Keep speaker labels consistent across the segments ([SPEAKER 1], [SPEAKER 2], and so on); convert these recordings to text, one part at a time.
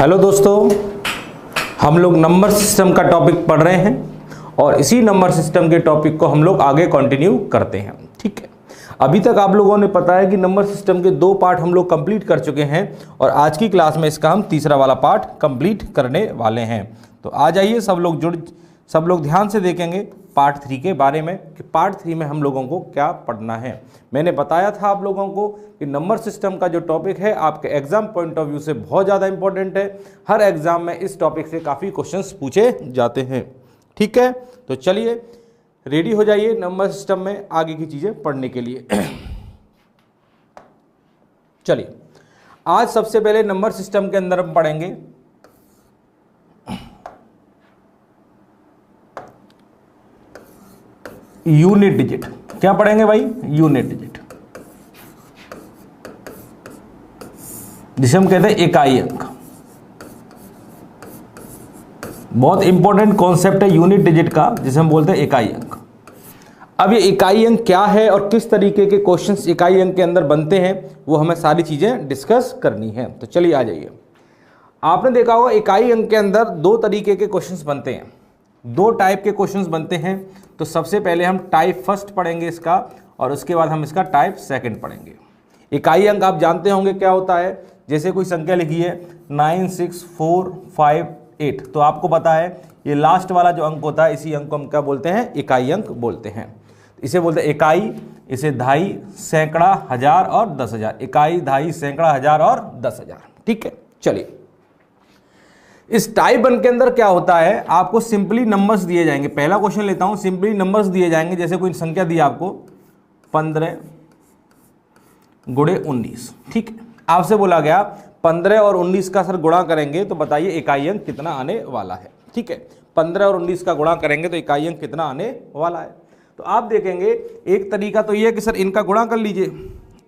[SPEAKER 1] Hello दोस्तों, हम लोग नंबर सिस्टम का टॉपिक पढ़ रहे हैं और इसी नंबर सिस्टम के टॉपिक को हम लोग आगे कंटिन्यू करते हैं। ठीक है, अभी तक आप लोगों ने पता है कि नंबर सिस्टम के 2 पार्ट हम लोग कंप्लीट कर चुके हैं और आज की क्लास में इसका हम तीसरा वाला पार्ट कंप्लीट करने वाले हैं। तो आ जाइए, सब लोग ध्यान से देखेंगे पार्ट 3 के बारे में कि पार्ट 3 में हम लोगों को क्या पढ़ना है। मैंने बताया था आप लोगों को कि नंबर सिस्टम का जो टॉपिक है आपके एग्जाम पॉइंट ऑफ व्यू से बहुत ज़्यादा इंपॉर्टेंट है। हर एग्जाम में इस टॉपिक से काफ़ी क्वेश्चंस पूछे जाते हैं। ठीक है, तो चलिए रेडी हो जाइए नंबर सिस्टम में आगे की चीज़ें पढ़ने के लिए। चलिए, आज सबसे पहले नंबर सिस्टम के अंदर हम पढ़ेंगे यूनिट डिजिट। क्या पढ़ेंगे भाई? यूनिट डिजिट, जिसे हम कहते हैं इकाई अंक। बहुत इंपॉर्टेंट कॉन्सेप्ट है यूनिट डिजिट का, जिसे हम बोलते हैं इकाई अंक। अब ये इकाई अंक क्या है और किस तरीके के क्वेश्चंस इकाई अंक के अंदर बनते हैं, वो हमें सारी चीजें डिस्कस करनी है। तो चलिए आ जाइए। आपने देखा होगा इकाई अंक के अंदर 2 तरीके के क्वेश्चंस बनते हैं, 2 टाइप के क्वेश्चंस बनते हैं। तो सबसे पहले हम टाइप फर्स्ट पढ़ेंगे इसका और उसके बाद हम इसका टाइप सेकंड पढ़ेंगे। इकाई अंक आप जानते होंगे क्या होता है। जैसे कोई संख्या लिखी है 96458, तो आपको पता है ये लास्ट वाला जो अंक होता है, इसी अंक को हम क्या बोलते हैं? इकाई अंक बोलते हैं। इसे बोलते हैं इकाई, इसे दहाई, सैकड़ा, हजार और 10,000। इकाई, दहाई, सैकड़ा, हजार और 10,000। ठीक है, चलिए इस टाइप अंक के अंदर क्या होता है, आपको सिंपली नंबर्स दिए जाएंगे। पहला क्वेश्चन लेता हूं, सिंपली नंबर्स दिए जाएंगे। जैसे कोई संख्या दी आपको 15 गुणे 19। ठीक है, आपसे बोला गया 15 और 19 का सर गुणा करेंगे तो बताइए इकाई अंक कितना आने वाला है। ठीक है, 15 और 19 का गुणा करेंगे तो इकाई अंक कितना आने वाला है। तो आप देखेंगे एक तरीका तो ये है कि सर इनका गुणा कर लीजिए।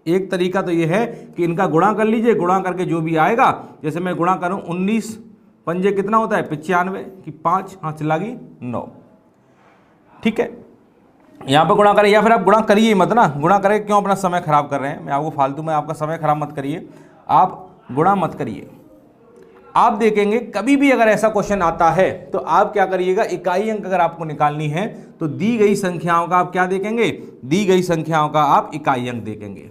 [SPEAKER 1] एक तरीका तो ये है कि इनका गुणा कर लीजिए, गुणा करके जो भी आएगा, जैसे मैं गुणा करूं 19 पंजे कितना होता है? 95 की 5 हाथ चला गई 9। ठीक है, यहां पर गुणा करें, या फिर आप गुणा करिए मत ना, गुणा करें क्यों अपना समय खराब कर रहे हैं। मैं आपको फालतू में आपका समय खराब मत करिए, आप गुणा मत करिए। आप देखेंगे कभी भी अगर ऐसा क्वेश्चन आता है तो आप क्या करिएगा, इकाई अंक अगर आपको निकालनी है तो दी गई संख्याओं का आप क्या देखेंगे? दी गई संख्याओं का आप इकाई अंक देखेंगे।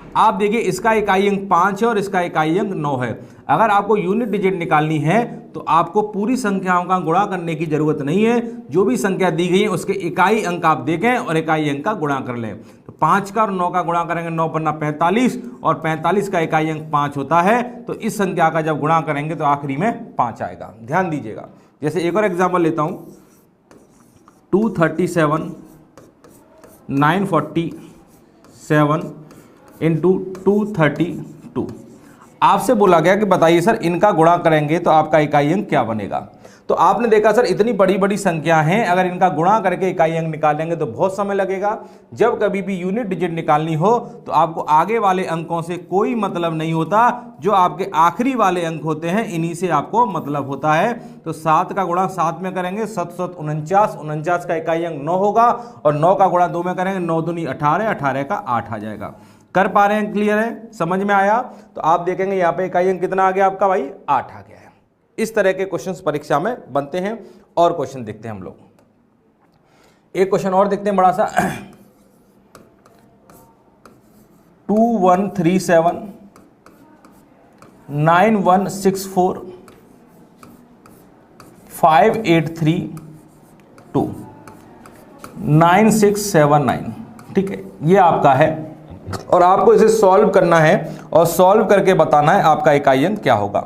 [SPEAKER 1] आप देखिए इसका इकाई अंक 5 है और इसका इकाई अंक 9 है। अगर आपको यूनिट डिजिट निकालनी है तो आपको पूरी संख्याओं का गुणा करने की जरूरत नहीं है। जो भी संख्या दी गई है उसके इकाई अंक आप देखें और इकाई अंक का गुणा कर लें। तो 5 का और 9 का गुणा करेंगे, 9 पन्ना 45 और 45 का इकाई अंक 5 होता है। तो इस संख्या का जब गुणा करेंगे तो आखिरी में 5 आएगा। ध्यान दीजिएगा। जैसे एक और एग्जाम्पल लेता हूं, 237 947 इंटू 232। आपसे बोला गया कि बताइए सर इनका गुणा करेंगे तो आपका इकाई अंक क्या बनेगा। तो आपने देखा सर इतनी बड़ी बड़ी संख्या हैं, अगर इनका गुणा करके इकाई अंक निकालेंगे तो बहुत समय लगेगा। जब कभी भी यूनिट डिजिट निकालनी हो तो आपको आगे वाले अंकों से कोई मतलब नहीं होता, जो आपके आखिरी वाले अंक होते हैं इन्हीं से आपको मतलब होता है। तो 7 का गुणा 7 में करेंगे 7 7 49, 49 का इकाई अंक 9 होगा और 9 का गुणा 2 में करेंगे 9 दूनी 18, 18 का 8 आ जाएगा। कर पा रहे हैं? क्लियर है? समझ में आया? तो आप देखेंगे यहाँ पे इकाई अंक कितना आ गया आपका भाई? 8 आ गया है। इस तरह के क्वेश्चंस परीक्षा में बनते हैं। और क्वेश्चन देखते हैं हम लोग। एक क्वेश्चन और देखते हैं बड़ा सा। 2137 9164 5832 9679। ठीक है, ये आपका है और आपको इसे सॉल्व करना है और सॉल्व करके बताना है आपका इकाई अंक क्या होगा।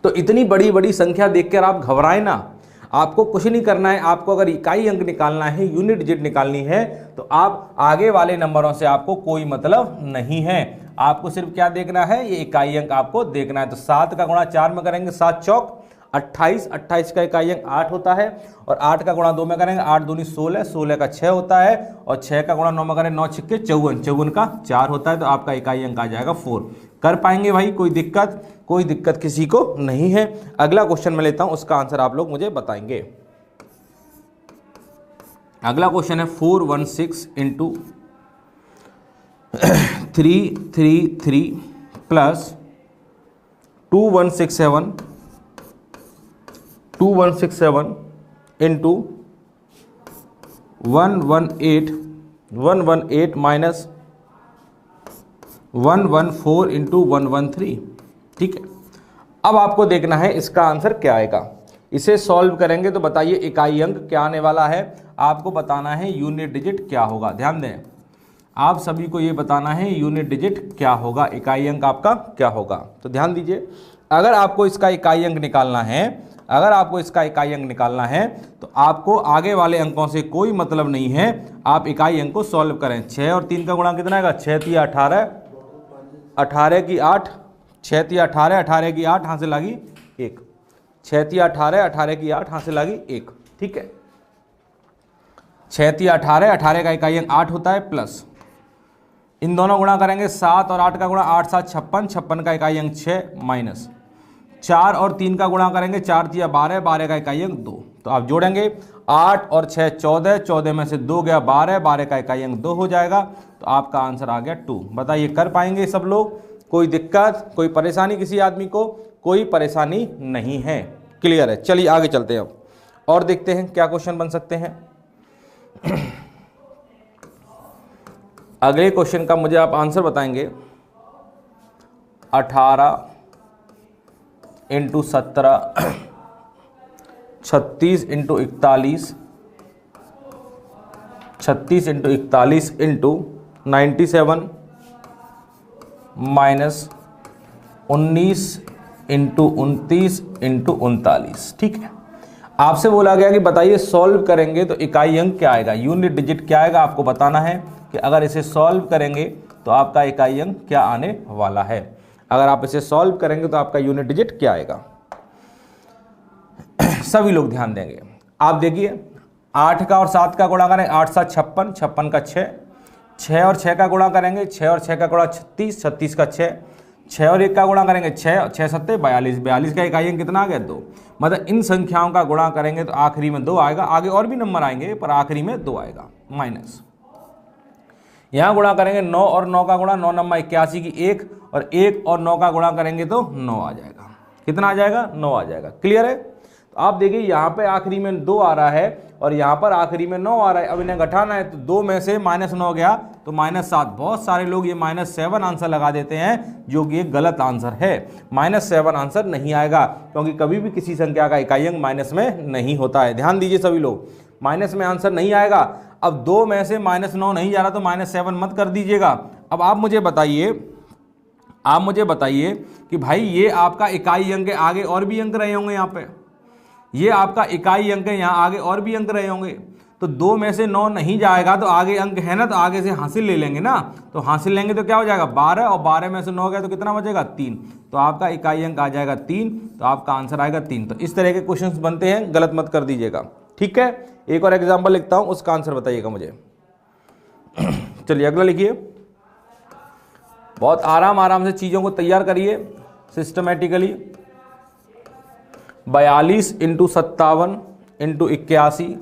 [SPEAKER 1] तो इतनी बड़ी बड़ी संख्या देखकर आप घबराएं ना, आपको कुछ नहीं करना है। आपको अगर इकाई अंक निकालना है, यूनिट डिजिट निकालनी है, तो आप आगे वाले नंबरों से आपको कोई मतलब नहीं है। आपको सिर्फ क्या देखना है? ये इकाई अंक आपको देखना है। तो 7 का गुणा 4 में करेंगे 7 चौक 28, 28 का इकाई अंक 8 होता है और 8 का गुणा 2 में करेंगे 8 दूनी 16, 16 का 6 होता है और 6 का गुणा 9 में करेंगे 9 छिक्के 54, 54 का 4 होता है। तो आपका इकाई अंक आ जाएगा 4। कर पाएंगे भाई? कोई दिक्कत? कोई दिक्कत किसी को नहीं है। अगला क्वेश्चन मैं लेता हूं, उसका आंसर आप लोग मुझे बताएंगे। अगला क्वेश्चन है 416 into 333 plus 2167 into 118 minus 114 into 113। ठीक है, अब आपको देखना है इसका आंसर क्या आएगा। इसे सॉल्व करेंगे तो बताइए इकाई अंक क्या आने वाला है। आपको बताना है यूनिट डिजिट क्या होगा। ध्यान दें, आप सभी को ये बताना है यूनिट डिजिट क्या होगा, इकाई अंक आपका क्या होगा। तो ध्यान दीजिए, अगर आपको इसका इकाई अंक निकालना है, तो आपको आगे वाले अंकों से कोई मतलब नहीं है, आप इकाई अंक को सॉल्व करें। 6 और 3 का गुणा कितना आएगा? 6 3 18, 18 की 8, 6 3 18, 18 की 8 हासिल आ गई 1, 6 3 18, 18 की 8 हासिल आ गई 1। ठीक है, 6 3 18, 18 का इकाई अंक 8 होता है, प्लस इन दोनों गुणा करेंगे 7 और 8 का गुणा 8 7 56, 56 का इकाई अंक 6, माइनस 4 और 3 का गुणा करेंगे 4 3 12, 12 का इकाई अंक 2। तो आप जोड़ेंगे 8 और 6 14, 14 में से 2 गया 12, 12 का इकाई अंक 2 हो जाएगा। तो आपका आंसर आ गया 2। बताइए कर पाएंगे सब लोग? कोई दिक्कत, कोई परेशानी किसी आदमी को? कोई परेशानी नहीं है, क्लियर है। चलिए आगे चलते हैं अब और देखते हैं क्या क्वेश्चन बन सकते हैं। अगले क्वेश्चन का मुझे आप आंसर बताएंगे। 18 into 17, 36 into 41, 36 into 41 into 97 minus 19 into 29 into 39। ठीक है, आपसे बोला गया कि बताइए सॉल्व करेंगे तो इकाई अंक क्या आएगा, यूनिट डिजिट क्या आएगा। आपको बताना है कि अगर इसे सॉल्व करेंगे तो आपका इकाई अंक क्या आने वाला है। अगर आप इसे सॉल्व करेंगे तो आपका यूनिट डिजिट क्या आएगा। सभी लोग ध्यान देंगे। आप देखिए 8 का और 7 का गुणा करें, 8 7 56, 56 का 6, 6 और 6 का गुणा करेंगे, 6 और 6 का गुणा 36, 36 का 6, 6 और 1 का गुणा करेंगे 6, 6 7 42, 42 का इकाई अंक कितना आ गया 2। मतलब इन संख्याओं का गुणा करेंगे तो आखिरी में 2 आएगा। आगे और भी नंबर आएंगे पर आखिरी में 2 आएगा। माइनस यहाँ गुणा करेंगे 9 और 9 का गुणा, 9 नंबर 81 की 1, और 1 और 9 का गुणा करेंगे तो 9 आ जाएगा। कितना आ जाएगा? 9 आ जाएगा। क्लियर है। तो आप देखिए यहाँ पे आखिरी में 2 आ रहा है और यहाँ पर आखिरी में 9 आ रहा है। अब इन्हें घटाना है तो 2 में से -9 गया तो -7। बहुत सारे लोग ये -7 आंसर लगा देते हैं, जो कि एक गलत आंसर है। -7 आंसर नहीं आएगा, क्योंकि कभी भी किसी संख्या का इकाई अंक माइनस में नहीं होता है। ध्यान दीजिए सभी लोग, माइनस में आंसर नहीं आएगा। अब 2 में से -9 नहीं जा रहा तो -7 मत कर दीजिएगा। अब आप मुझे बताइए कि भाई ये आपका इकाई अंक है, आगे और भी अंक रहे होंगे। यहाँ पे ये आपका इकाई अंक है, यहाँ आगे और भी अंक रहे होंगे। तो 2 में से 9 नहीं जाएगा तो आगे अंक है ना, तो आगे से हासिल ले लेंगे ना। तो हासिल लेंगे तो क्या हो जाएगा 12, और 12 में से 9 गया तो कितना बचेगा 3। तो आपका इकाई अंक आ जाएगा 3। तो आपका आंसर आएगा 3। तो इस तरह के क्वेश्चंस बनते हैं, गलत मत कर दीजिएगा। ठीक है, एक और एग्जाम्पल लिखता हूं, उसका आंसर बताइएगा मुझे। चलिए अगला लिखिए। बहुत आराम से चीजों को तैयार करिए systematically. 42 into 57 into 81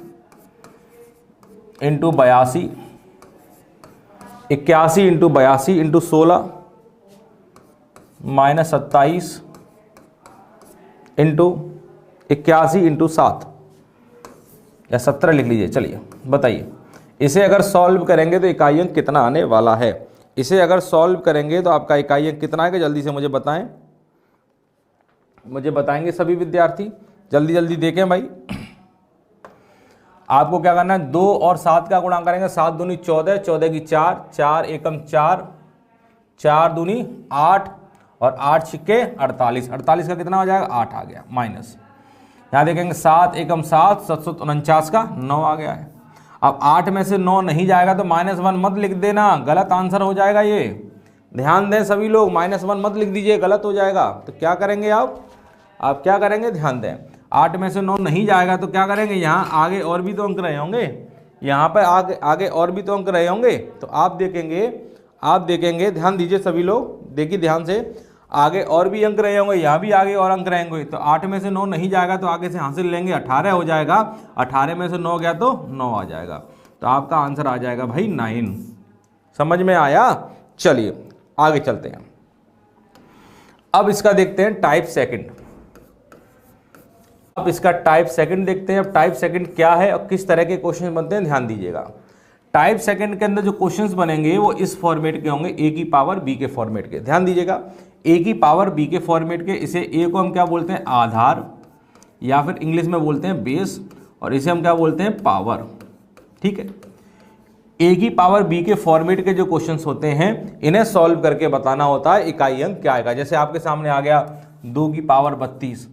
[SPEAKER 1] into 82, 81 into 82 into 16 minus 27 into 81 into 7 या 17 लिख लीजिए। चलिए बताइए, इसे अगर सॉल्व करेंगे तो इकाई अंक कितना आने वाला है। इसे अगर सॉल्व करेंगे तो आपका इकाई अंक कितना आएगा, जल्दी से मुझे बताएं। मुझे बताएंगे सभी विद्यार्थी, जल्दी जल्दी देखें भाई। आपको क्या करना है, 2 और 7 का गुणा करेंगे, 7 दूनी 14, 14 की 4, 4 एकम 4, 4 दूनी 8 और 8 छिक्के 48, 48 का कितना हो जाएगा 8 आ गया। माइनस यहाँ देखेंगे 7 एकम 7, 749 का 9 आ गया है। अब 8 में से 9 नहीं जाएगा तो -1 मत लिख देना, गलत आंसर हो जाएगा ये। ध्यान दें सभी लोग, -1 मत लिख दीजिए, गलत हो जाएगा। तो क्या करेंगे आप क्या करेंगे, ध्यान दें। 8 में से 9 नहीं जाएगा तो क्या करेंगे, यहाँ आगे और भी तो अंक रहे होंगे, यहाँ पर आगे और भी तो अंक रहे होंगे। तो आप देखेंगे, ध्यान दीजिए सभी लोग, देखिए ध्यान से, आगे और भी अंक रहे होंगे, यहाँ भी आगे और अंक रहेंगे। तो 8 में से 9 नहीं जाएगा तो आगे से हासिल लेंगे, 18 हो जाएगा। 18 में से 9 गया तो 9 आ जाएगा। तो आपका आंसर आ जाएगा भाई 9। समझ में आया। चलिए आगे चलते हैं। अब इसका देखते हैं टाइप सेकंड। अब इसका टाइप सेकंड देखते हैं। अब टाइप सेकंड क्या है और किस तरह के क्वेश्चन बनते हैं, ध्यान दीजिएगा। टाइप सेकंड के अंदर जो क्वेश्चंस बनेंगे वो इस फॉर्मेट के होंगे, ए की पावर बी के फॉर्मेट के। ध्यान दीजिएगा, ए की पावर बी के फॉर्मेट के। इसे ए को हम क्या बोलते हैं, आधार, या फिर इंग्लिश में बोलते हैं बेस, और इसे हम क्या बोलते हैं, पावर। ठीक है, ए की पावर बी के फॉर्मेट के जो क्वेश्चंस होते हैं इन्हें सॉल्व करके बताना होता है इकाई अंक क्या आएगा। जैसे आपके सामने आ गया 2 की पावर 32,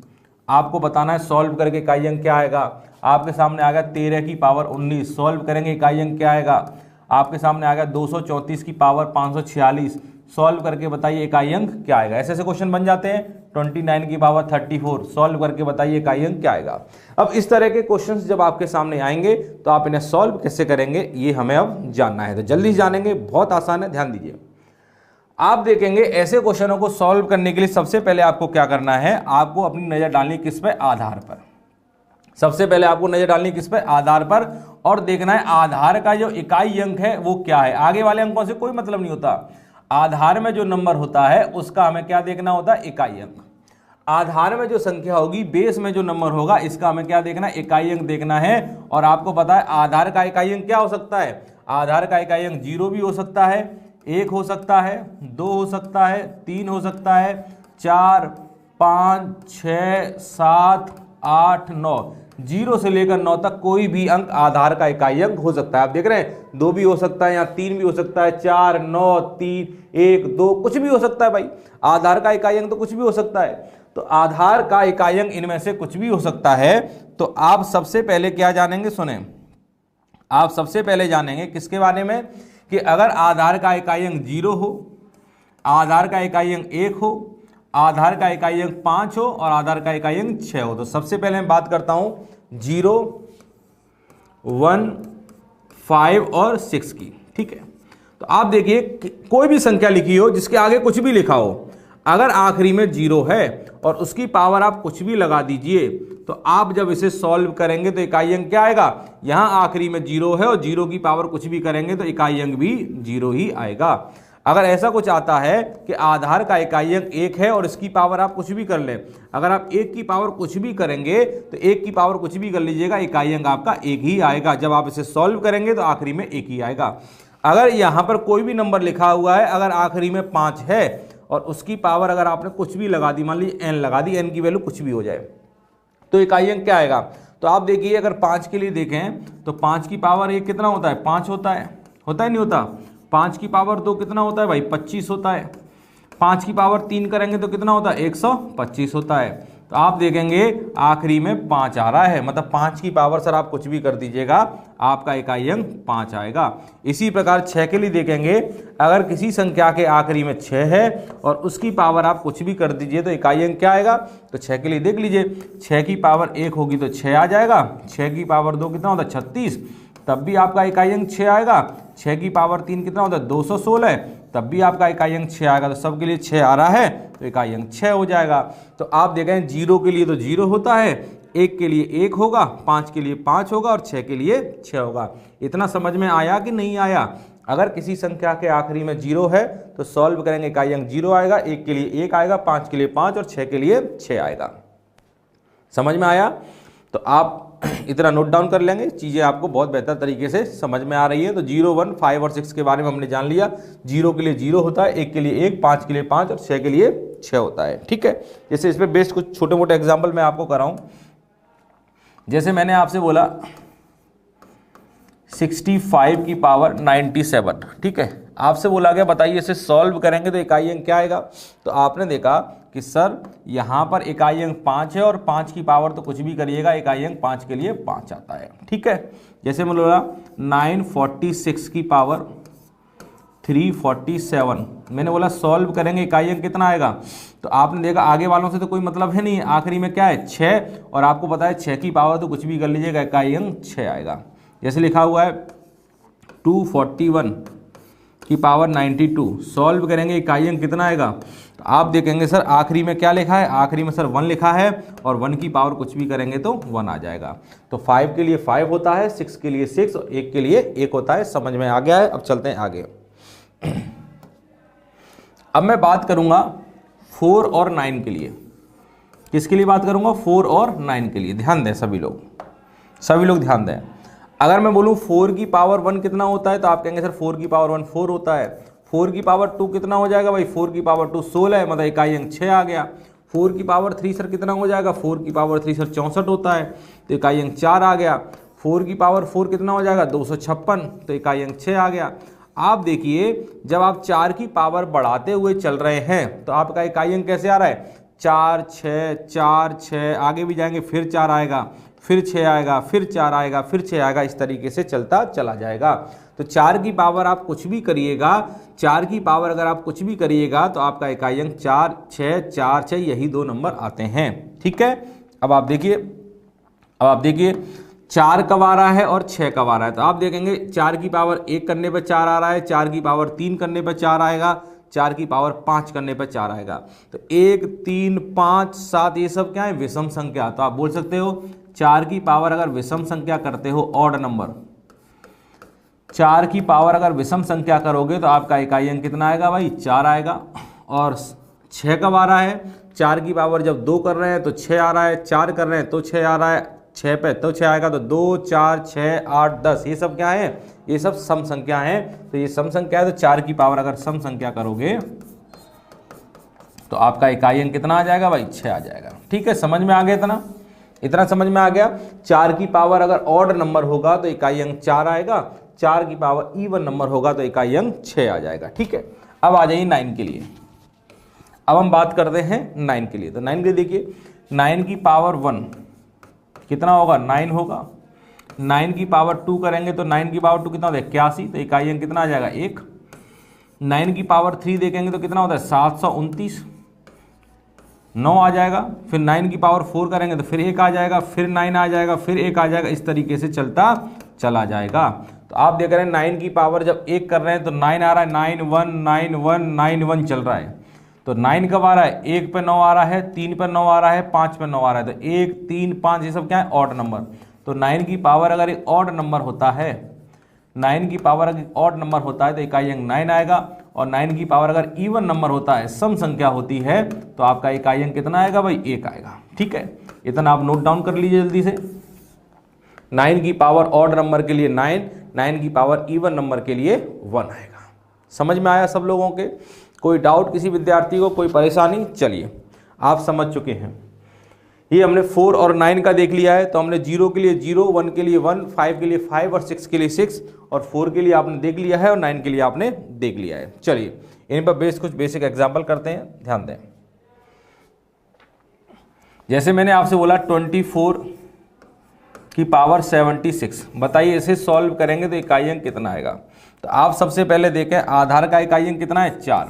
[SPEAKER 1] आपको बताना है सॉल्व करके इकाई अंक क्या आएगा। आपके सामने आ गया 13 की पावर 19, सॉल्व करेंगे इकाई अंक क्या आएगा। आपके सामने आ गया 234 की पावर 546, सॉल्व करके बताइए इकाई अंक क्या आएगा। ऐसे ऐसे क्वेश्चन बन जाते हैं। 29 की पावर 34, सॉल्व करके बताइए इकाई अंक क्या आएगा। अब इस तरह के क्वेश्चंस जब आपके सामने आएंगे तो आप इन्हें सॉल्व कैसे करेंगे ये हमें अब जानना है। तो जल्दी जानेंगे, बहुत आसान है, ध्यान दीजिए। आप देखेंगे ऐसे क्वेश्चनों को सॉल्व करने के लिए सबसे पहले आपको क्या करना है, आपको अपनी नजर डालनी किस पे, आधार पर। सबसे पहले आपको नजर डालनी किस पे, आधार पर, और देखना है आधार का जो इकाई अंक है वो क्या है। आगे वाले अंकों से कोई मतलब नहीं होता, आधार में जो नंबर होता है उसका हमें क्या देखना होता है, इकाई अंक। आधार में जो संख्या होगी, बेस में जो नंबर होगा, इसका हमें क्या देखना है, इकाई अंक देखना है। और आपको पता है आधार का इकाई अंक क्या हो सकता है, आधार का इकाई अंक 0 भी हो सकता है, 1 हो सकता है, 2 हो सकता है, 3 हो सकता है, 4, 5, 6, 7, 8, 9, 0 से लेकर 9 तक कोई भी अंक आधार का इकाई अंक हो सकता है। आप देख रहे हैं 2 भी हो सकता है, यहाँ 3 भी हो सकता है, 4, 9, 3, 1, 2, कुछ भी हो सकता है भाई। आधार का इकाई अंक तो कुछ भी हो सकता है। तो आधार का इकाई अंक इनमें से कुछ भी हो सकता है। तो आप सबसे पहले क्या जानेंगे, सुने, आप सबसे पहले जानेंगे किसके बारे में, कि अगर आधार का इकाई अंक 0 हो, आधार का इकाई अंक 1 हो, आधार का इकाई अंक 5 हो और आधार का इकाई अंक 6 हो। तो सबसे पहले मैं बात करता हूं 0, 1, 5 और 6 की। ठीक है, तो आप देखिए कोई भी संख्या लिखी हो जिसके आगे कुछ भी लिखा हो, अगर आखिरी में 0 है और उसकी पावर आप कुछ भी लगा दीजिए, तो आप जब इसे सॉल्व करेंगे तो इकाई अंक क्या आएगा, यहां आखिरी में 0 है और 0 की पावर कुछ भी करेंगे तो इकाई अंक भी 0 ही आएगा। अगर ऐसा कुछ आता है कि आधार का इकाई अंक 1 है और इसकी पावर आप कुछ भी कर लें, अगर आप 1 की पावर कुछ भी करेंगे तो 1 की पावर कुछ भी कर लीजिएगा, इकाई अंक आपका 1 ही आएगा। जब आप इसे सॉल्व करेंगे तो आखिरी में 1 ही आएगा। अगर यहां पर कोई भी नंबर लिखा हुआ है, अगर आखिरी में 5 है और उसकी पावर अगर आपने कुछ भी लगा दी, मान लीजिए n लगा दी, n की वैल्यू कुछ भी हो जाए, तो इकाई अंक क्या आएगा। तो आप देखिए अगर 5 के लिए देखें तो 5 की पावर 1 कितना होता है, 5 होता है, होता है नहीं होता। 5 की पावर 2 कितना होता है भाई, 25 होता है। 5 की पावर 3 करेंगे तो कितना होता है, 125 होता है। तो आप देखेंगे आखिरी में 5 आ रहा है, मतलब 5 की पावर सर आप कुछ भी कर दीजिएगा, आपका इकाई अंक 5 आएगा। इसी प्रकार 6 के लिए देखेंगे, अगर किसी संख्या के आखिरी में 6 है और उसकी पावर आप कुछ भी कर दीजिए तो इकाई अंक क्या आएगा। तो 6 के लिए देख लीजिए, 6 की पावर 1 होगी तो 6 आ जाएगा, 6 की पावर 2 कितना होता है, 36, तब भी आपका इकाई अंक 6 आएगा। 6 की पावर 3 कितना होता है, 216, तब भी आपका इकाई अंक 6 आएगा। तो सबके लिए 6 आ रहा है तो इकाई अंक 6 हो जाएगा। तो आप देखें 0 के लिए तो 0 होता है, 1 के लिए 1 होगा, 5 के लिए 5 होगा और 6 के लिए 6 होगा। इतना समझ में आया कि नहीं आया। अगर किसी संख्या के आखिरी में 0 है तो सॉल्व करेंगे, इकाई अंक 0 आएगा, 1 के लिए 1 आएगा, 5 के लिए 5 और 6 के लिए 6 आएगा। समझ में आया। तो आप इतना नोट डाउन कर लेंगे, चीज़ें आपको बहुत बेहतर तरीके से समझ में आ रही है। तो 0, 1, 5 और 6 के बारे में हमने जान लिया। 0 के लिए 0 होता है, 1 के लिए 1, 5 के लिए 5 और 6 के लिए 6 होता है। ठीक है, जैसे इस पर बेस्ड कुछ छोटे मोटे एग्जाम्पल मैं आपको कराऊं। जैसे मैंने आपसे बोला 65 की पावर 97, ठीक है, आपसे बोला गया बताइए इसे सॉल्व करेंगे तो इकाई अंक क्या आएगा। तो आपने देखा कि सर यहाँ पर इकाई अंक 5 है और 5 की पावर तो कुछ भी करिएगा, इकाई अंक 5 के लिए 5 आता है। ठीक है, जैसे मैं बोला 946 की पावर 347, मैंने बोला सॉल्व करेंगे इकाई अंक कितना आएगा। तो आपने देखा आगे वालों से तो कोई मतलब है नहीं, आखिरी में क्या है 6, और आपको पता है 6 की पावर तो कुछ भी कर लीजिएगा, इकाई अंक 6 आएगा। जैसे लिखा हुआ है 241 की पावर 92, सॉल्व करेंगे इकाई अंक कितना आएगा। तो आप देखेंगे सर आखिरी में क्या लिखा है, आखिरी में सर 1 लिखा है और 1 की पावर कुछ भी करेंगे तो 1 आ जाएगा। तो 5 के लिए 5 होता है, 6 के लिए 6 और 1 के लिए 1 होता है। समझ में आ गया है। अब चलते हैं आगे। अब मैं बात करूंगा 4 और 9 के लिए। किसके लिए बात करूंगा? 4 और 9 के लिए। ध्यान दें सभी लोग ध्यान दें। अगर मैं बोलूं 4 की पावर 1 कितना होता है तो आप कहेंगे सर 4 की पावर 1 4 होता है। 4 की पावर 2 कितना हो जाएगा भाई? 4 की पावर 2 16 है, मतलब इकाई अंक 6 आ गया। 4 की पावर 3 सर कितना हो जाएगा? 4 की पावर 3 सर 64 होता है, तो इकाई अंक 4 आ गया। 4 की पावर 4 कितना हो जाएगा? 256, तो इकाई अंक 6 आ गया। आप देखिए जब आप 4 की पावर बढ़ाते हुए चल रहे हैं तो आपका इकाई अंक कैसे आ रहा है? 4 6 4 6, आगे भी जाएंगे फिर 4 आएगा, फिर 6 आएगा, फिर 4 आएगा, फिर 6 आएगा, इस तरीके से चलता चला जाएगा। तो 4 की पावर आप कुछ भी करिएगा, 4 की पावर अगर आप कुछ भी करिएगा तो आपका इकाई अंक 4 6 4 6 यही 2 नंबर आते हैं। ठीक है, अब आप देखिए 4 कब आ रहा है और 6 कब आ रहा है। तो आप देखेंगे 4 की पावर 1 करने पर 4 आ रहा है, 4 की पावर 3 करने पर 4 आएगा, 4 की पावर 5 करने पर 4 आएगा। तो 1 3 5 7 ये सब क्या है? विषम संख्या। तो आप बोल सकते हो 4 की पावर अगर विषम संख्या करते हो, ऑड नंबर, 4 की पावर अगर विषम संख्या करोगे तो आपका इकाई अंक कितना आएगा भाई? 4 आएगा। और 6 कब आ रहा है? 4 की पावर जब 2 कर रहे हैं तो 6 आ रहा है, 4 कर रहे हैं तो 6 आ रहा है, 6 पे तो 6 आएगा, तो 2 4 6 8 10 ये सब क्या है? ये सब सम संख्या है। तो ये सम संख्या है, तो 4 की पावर अगर सम संख्या करोगे तो आपका इकाई अंक कितना आ जाएगा भाई? 6 आ जाएगा। ठीक है, समझ में आ गया? इतना समझ में आ गया। 4 की पावर अगर ऑड नंबर होगा तो इकाई अंक 4 आएगा, 4 की पावर इवन नंबर होगा तो इकाई अंक 6 आ जाएगा। ठीक है, अब आ जाइए 9 के लिए। अब हम बात करते हैं 9 के लिए। तो 9 के लिए देखिए 9 की पावर 1 कितना होगा? 9 होगा। 9 की पावर 2 करेंगे तो 9 की पावर 2 कितना होता है? 81, तो इकाई अंक कितना आ जाएगा? 1। 9 की पावर 3 देखेंगे तो कितना होता है? 729, 9 आ जाएगा। फिर 9 की पावर 4 करेंगे तो फिर 1 आ जाएगा, फिर 9 आ जाएगा, फिर 1 आ जाएगा, इस तरीके से चलता चला जाएगा। तो आप देख रहे हैं 9 की पावर जब 1 कर रहे हैं तो 9 आ रहा है, 9 1 9 1 9 1 चल रहा है। तो 9 कब आ रहा है? 1 पे 9 आ रहा है, 3 पे 9 आ रहा है, 5 पे 9 आ रहा है। तो 1 3 5 ये सब क्या है? Odd number. तो 9 की पावर अगर एक ऑड नंबर होता है, 9 की पावर अगर ऑड नंबर होता है तो इकाई अंक 9 आएगा। और 9 की पावर अगर इवन नंबर होता है, सम संख्या होती है, तो आपका इकाई अंक कितना आएगा भाई? 1 आएगा। ठीक है, इतना आप नोट डाउन कर लीजिए जल्दी से। 9 की पावर ऑड नंबर के लिए 9, 9 की पावर इवन नंबर के लिए 1 आएगा। समझ में आया सब लोगों के? कोई डाउट किसी विद्यार्थी को, कोई परेशानी? चलिए आप समझ चुके हैं। ये हमने 4 और 9 का देख लिया है। तो हमने 0 के लिए 0, 1 के लिए 1, 5 के लिए 5 और 6 के लिए 6 और 4 के लिए आपने देख लिया है और 9 के लिए आपने देख लिया है। चलिए इन पर कुछ बेसिक एग्जाम्पल करते हैं, ध्यान दें। जैसे मैंने आपसे बोला 24 की पावर 76, बताइए इसे सॉल्व करेंगे तो इकाई अंक कितना आएगा? तो आप सबसे पहले देखें आधार का इकाई अंक कितना है? 4।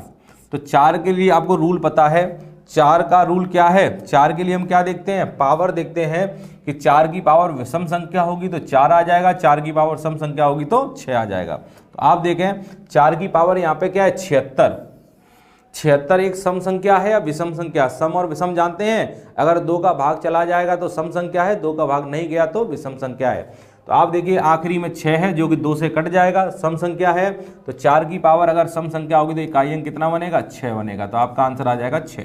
[SPEAKER 1] तो 4 के लिए आपको रूल पता है। 4 का रूल क्या है? 4 के लिए हम क्या देखते हैं? पावर देखते हैं कि 4 की पावर विषम संख्या होगी तो 4 आ जाएगा, 4 की पावर सम संख्या होगी तो 6 आ जाएगा। तो आप देखें 4 की पावर यहाँ पे क्या है? 76। 76 एक सम संख्या है या विषम संख्या? सम और विषम जानते हैं, अगर 2 का भाग चला जाएगा तो सम संख्या है, 2 का भाग नहीं गया तो विषम संख्या है। तो आप देखिए आखिरी में 6 है जो कि 2 से कट जाएगा, सम संख्या है। तो 4 की पावर अगर सम संख्या होगी तो इकाई अंक कितना बनेगा? 6 बनेगा। तो आपका आंसर आ जाएगा 6।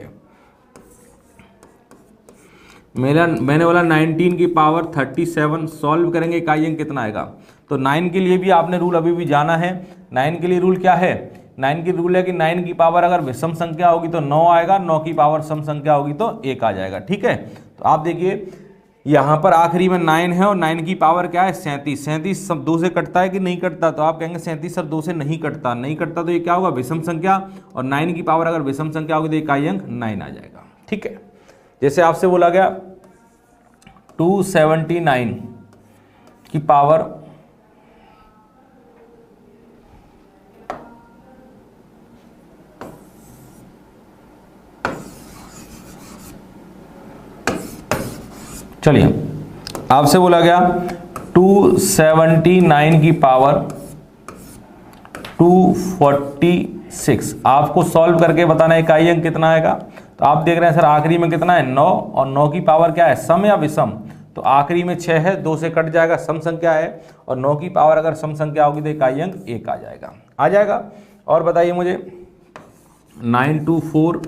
[SPEAKER 1] मैंने बोला 19 की पावर 37 सॉल्व करेंगे, इकाई अंक कितना आएगा? तो 9 के लिए भी आपने रूल अभी भी जाना है। 9 के लिए रूल क्या है? 9 की रूल है कि 9 की पावर अगर विषम संख्या होगी तो 9 आएगा, 9 की पावर सम संख्या होगी तो 1 आ जाएगा। ठीक है, तो आप देखिए यहाँ पर आखिरी में 9 है और 9 की पावर क्या है? 37। 37 सब 2 से कटता है कि नहीं कटता? तो आप कहेंगे 37 सर 2 से नहीं कटता। नहीं कटता तो ये क्या होगा? विषम संख्या। और 9 की पावर अगर विषम संख्या होगी तो इकाई अंक 9 आ जाएगा। ठीक है, जैसे आपसे बोला गया 279 की पावर चलिए आपसे बोला गया 279 की पावर 246 आपको सॉल्व करके बताना इकाई अंक कितना आएगा। तो आप देख रहे हैं सर आखिरी में कितना है? 9 और 9 की पावर क्या है? सम या विषम? तो आखिरी में 6 है, 2 से कट जाएगा, सम संख्या है। और 9 की पावर अगर सम संख्या होगी तो इकाई अंक 1 आ जाएगा। आ जाएगा। और बताइए मुझे 924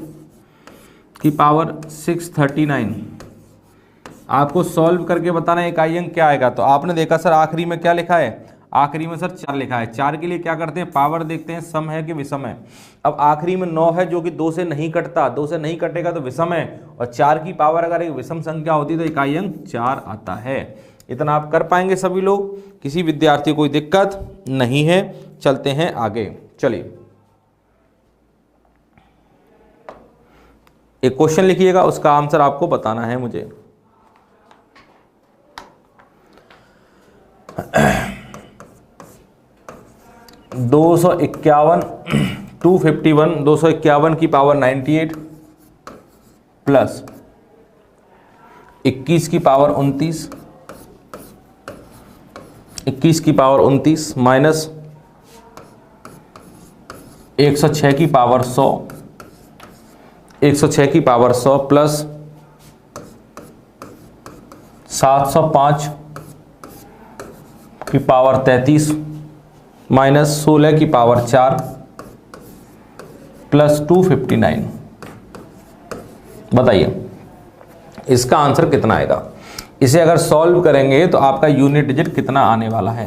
[SPEAKER 1] की पावर 639। आपको सॉल्व करके बताना है इकाई अंक क्या आएगा। तो आपने देखा सर आखिरी में क्या लिखा है, आखिरी में सर 4 लिखा है। 4 के लिए क्या करते हैं, पावर देखते हैं सम है कि विषम है। अब आखिरी में 9 है जो कि 2 से नहीं कटता, 2 से नहीं कटेगा तो विषम है, और 4 की पावर अगर एक विषम संख्या होती है तो इकाई अंक 4 आता है। इतना आप कर पाएंगे सभी लोग, किसी विद्यार्थी को कोई दिक्कत नहीं है। चलते हैं आगे। चलिए एक क्वेश्चन लिखिएगा, उसका आंसर आपको बताना है मुझे। दो सौ इक्यावन 251 की पावर 98 प्लस 21 की पावर 29 माइनस 106 की पावर 100 प्लस 705 की पावर 33 माइनस 16 की पावर 4 प्लस 259। बताइए इसका आंसर कितना आएगा। इसे अगर सॉल्व करेंगे तो आपका यूनिट डिजिट कितना आने वाला है,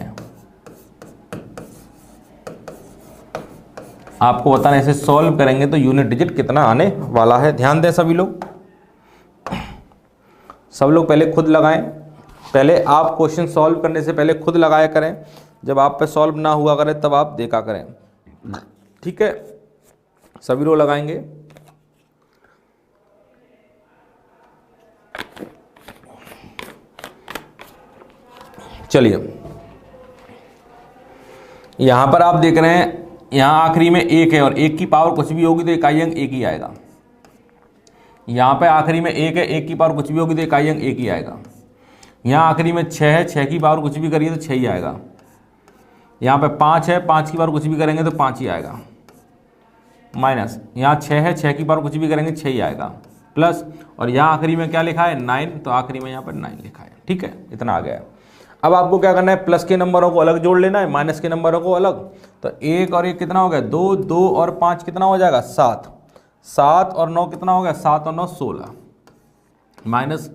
[SPEAKER 1] आपको बताना है। इसे सॉल्व करेंगे तो यूनिट डिजिट कितना आने वाला है। ध्यान दें सभी लोग, सब लोग पहले खुद लगाएं। पहले आप क्वेश्चन सॉल्व करने से पहले खुद लगाया करें, जब आप पे सॉल्व ना हुआ करें तब आप देखा करें, ठीक है। सभी लोग लगाएंगे। चलिए यहां पर आप देख रहे हैं, यहां आखिरी में 1 है और 1 की पावर कुछ भी होगी तो इकाई अंक 1 ही आएगा। यहां पे आखिरी में 1 है, 1 की पावर कुछ भी होगी तो इकाई अंक 1 ही आएगा। यहां आखिरी में 6 है, 6 की पावर कुछ भी करिए तो 6 ही आएगा। यहां पे 5 है, 5 की पावर कुछ भी करेंगे तो 5 ही आएगा। माइनस यहाँ 6 है, 6 की पावर कुछ भी करेंगे 6 ही आएगा। प्लस और यहाँ आखिरी में क्या लिखा है 9, तो आखिरी में यहाँ पर 9 लिखा है, ठीक है। इतना आ गया है। अब आपको क्या करना है, प्लस के नंबरों को अलग जोड़ लेना है, माइनस के नंबरों को अलग। तो 1 और 1 कितना हो गया 2, 2 और 5 कितना हो जाएगा 7, 7 और 9 कितना हो गया 7 और 9 16, माइनस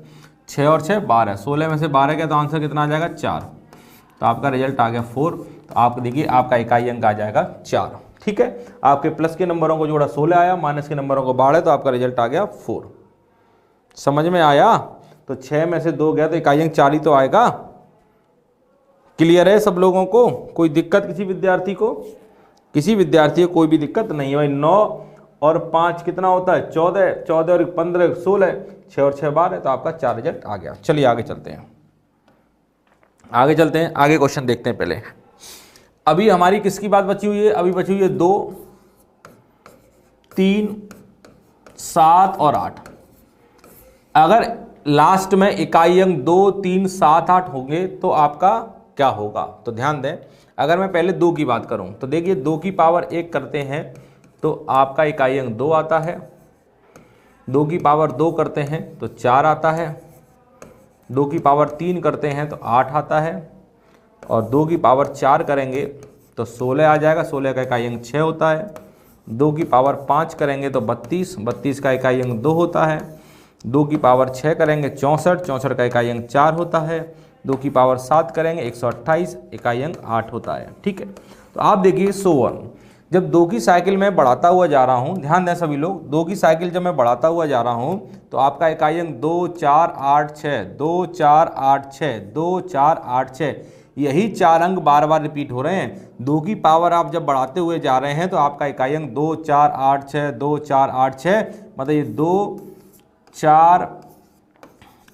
[SPEAKER 1] 6 और 6 12, 16 में से 12 गया तो आंसर कितना आ जाएगा 4। तो आपका रिजल्ट आ गया 4। तो आप देखिए आपका इकाई अंक आ जाएगा 4, ठीक है। आपके प्लस के नंबरों को जोड़ा 16 आया, माइनस के नंबरों को 12, तो आपका रिजल्ट आ गया 4। समझ में आया। तो 6 में से 2 गया तो इकाई अंक 4 ही तो आएगा। क्लियर है सब लोगों को, कोई दिक्कत किसी विद्यार्थी को? किसी विद्यार्थी को कोई भी दिक्कत नहीं है भाई। 9 और 5 कितना होता है 14, 14 और 15 16, 6 और 6 12, तो आपका 4 रिजल्ट आ गया। चलिए आगे चलते हैं, आगे चलते हैं, आगे क्वेश्चन देखते हैं। पहले अभी हमारी किसकी बात बची हुई है, अभी बची हुई है 2, 3, 7 और 8। अगर लास्ट में इकाई अंक 2, 3, 7, 8 होंगे तो आपका क्या होगा। तो ध्यान दें, अगर मैं पहले 2 की बात करूं तो देखिए 2 की पावर 1 करते हैं तो आपका इकाई अंक 2 आता है। 2 की पावर 2 करते हैं तो 4 आता है। 2 की पावर 3 करते हैं तो 8 आता है। और 2 की पावर 4 करेंगे तो 16 आ जाएगा। 16 का इकाई अंक 6 होता है। 2 की पावर 5 करेंगे तो 32, 32 का इकाई अंक 2 होता है। 2 की पावर 6 करेंगे 64, 64 का इकाई अंक 4 होता है। 2 की पावर 7 करेंगे 128, इकाई अंक 8 होता है, ठीक है। तो आप देखिए 101, जब 2 की साइकिल में बढ़ाता हुआ जा रहा हूँ, ध्यान दें सभी लोग, 2 की साइकिल जब मैं बढ़ाता हुआ जा रहा हूँ तो आपका इकाई अंक 2, 4, 8, 6, 2, 4, 8, 6, 2, 4, 8, 6, यही 4 अंक बार बार रिपीट हो रहे हैं। 2 की पावर आप जब बढ़ाते हुए जा रहे हैं तो आपका इकाई अंक 2, 4, 8, 6, 2, 4, 8, 6, मतलब ये 2, 4,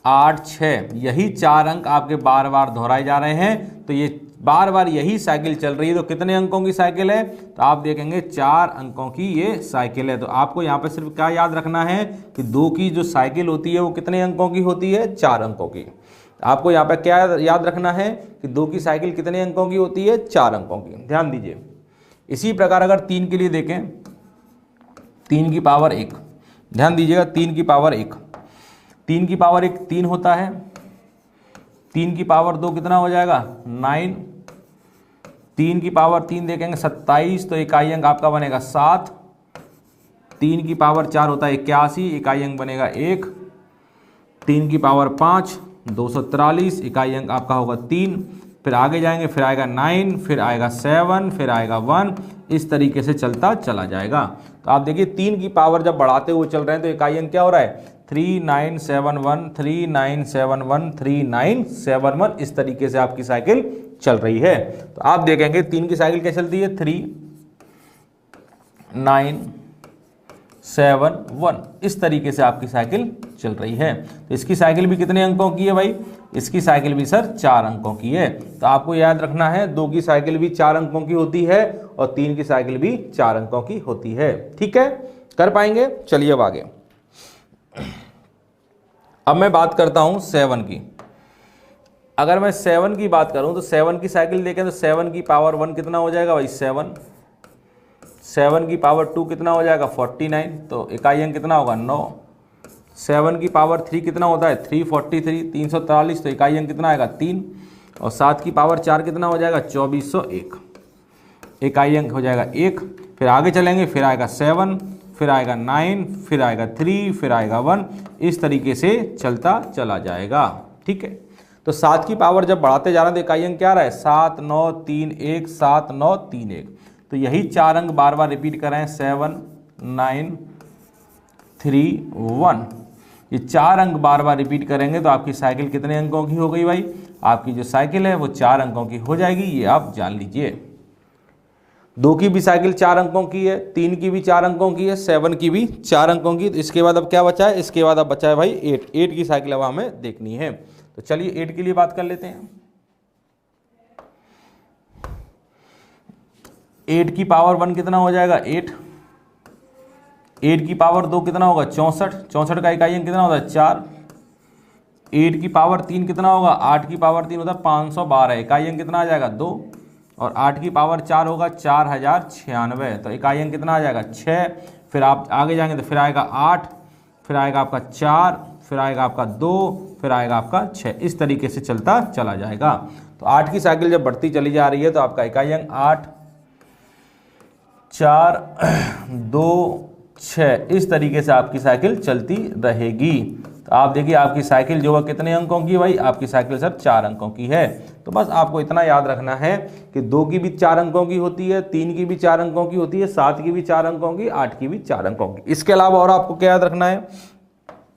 [SPEAKER 1] 8, 6, यही 4 अंक आपके बार बार दोहराए जा रहे हैं। तो ये बार बार यही साइकिल चल रही है। तो कितने अंकों की साइकिल है, तो आप देखेंगे 4 अंकों की ये साइकिल है। तो आपको यहाँ पे सिर्फ क्या याद रखना है कि 2 की जो साइकिल होती है वो कितने अंकों की होती है, 4 अंकों की। आपको यहाँ पे क्या याद रखना है कि 2 की साइकिल कितने अंकों की होती है, 4 अंकों की। ध्यान दीजिए। इसी प्रकार अगर 3 के लिए देखें, 3 की पावर 1, ध्यान दीजिएगा, 3 की पावर 1, 3 की पावर 1 3 होता है। 3 की पावर 2 कितना हो जाएगा 9। 3 की पावर 3 देखेंगे 27, तो इकाई अंक आपका बनेगा 7। 3 की पावर 4 होता है 81, इकाई अंक बनेगा 1। 3 की पावर 5 243, इकाई अंक आपका होगा 3। फिर आगे जाएंगे, फिर आएगा 9, फिर आएगा 7, फिर आएगा 1, इस तरीके से चलता चला जाएगा। तो आप देखिए 3 की पावर जब बढ़ाते हुए चल रहे हैं तो इकाई अंक क्या हो रहा है 3971, 3971, 3971, इस तरीके से आपकी साइकिल चल रही है। तो आप देखेंगे 3 की साइकिल क्या चलती है 3971, इस तरीके से आपकी साइकिल चल रही है। तो इसकी साइकिल भी कितने अंकों की है भाई, इसकी साइकिल भी सर 4 अंकों की है। तो आपको याद रखना है 2 की साइकिल भी 4 अंकों की होती है और 3 की साइकिल भी 4 अंकों की होती है। ठीक है, कर पाएंगे। चलिए अब आगे, अब मैं बात करता हूं 7 की। अगर मैं 7 की बात करूं तो 7 की साइकिल देखें तो 7 की पावर 1 कितना हो जाएगा भाई 7, 7 की पावर 2 कितना हो जाएगा 49, तो इकाई अंक कितना होगा 9। 7 की पावर 3 कितना होता है 343, 343, तो इकाई अंक कितना आएगा 3। और 7 की पावर 4 कितना हो जाएगा 2401, इकाई अंक हो जाएगा 1। फिर आगे चलेंगे, फिर आएगा 7, फिर आएगा 9, फिर आएगा 3, फिर आएगा 1, इस तरीके से चलता चला जाएगा। ठीक है, तो 7 की पावर जब बढ़ाते जा रहे हैं तो इकाई अंक क्या आ रहा है 7 9 3 1, 7 9 3 1, तो यही 4 अंक बार बार रिपीट कर रहे हैं 7 9 3 1, ये 4 अंक बार बार रिपीट करेंगे तो आपकी साइकिल कितने अंकों की हो गई भाई, आपकी जो साइकिल है वो 4 अंकों की हो जाएगी, ये आप जान लीजिए। 2 की भी साइकिल 4 अंकों की है, 3 की भी 4 अंकों की है, 7 की भी 4 अंकों की। तो इसके बाद अब क्या बचा है, इसके बाद अब बचा है भाई 8 की साइकिल अब हमें देखनी है। तो चलिए 8 के लिए बात कर लेते हैं। 8 की पावर 1 कितना हो जाएगा 8, 8 की पावर 2 कितना होगा 64, 64 का इकाई अंक कितना होता है 4। 8 की पावर 3 कितना होगा, 8 की पावर 3 होता है 512, इकाई अंक कितना आ जाएगा 2। और 8 की पावर 4 होगा 4096, तो इकाई अंक कितना आ जाएगा 6। फिर आप आगे जाएंगे तो फिर आएगा 8, फिर आएगा आपका 4, फिर आएगा आपका 2, फिर आएगा आपका 6, इस तरीके से चलता चला जाएगा। तो 8 की साइकिल जब बढ़ती चली जा रही है तो आपका इकाई अंक 8 4 2 6, इस तरीके से आपकी साइकिल चलती रहेगी। तो आप देखिए आपकी साइकिल जो है कितने अंकों की भाई, आपकी साइकिल सर 4 अंकों की है। तो बस आपको इतना याद रखना है कि 2 की भी 4 अंकों की होती है, 3 की भी 4 अंकों की होती है, 7 की भी 4 अंकों की, 8 की भी 4 अंकों की। इसके अलावा और आपको क्या याद रखना है,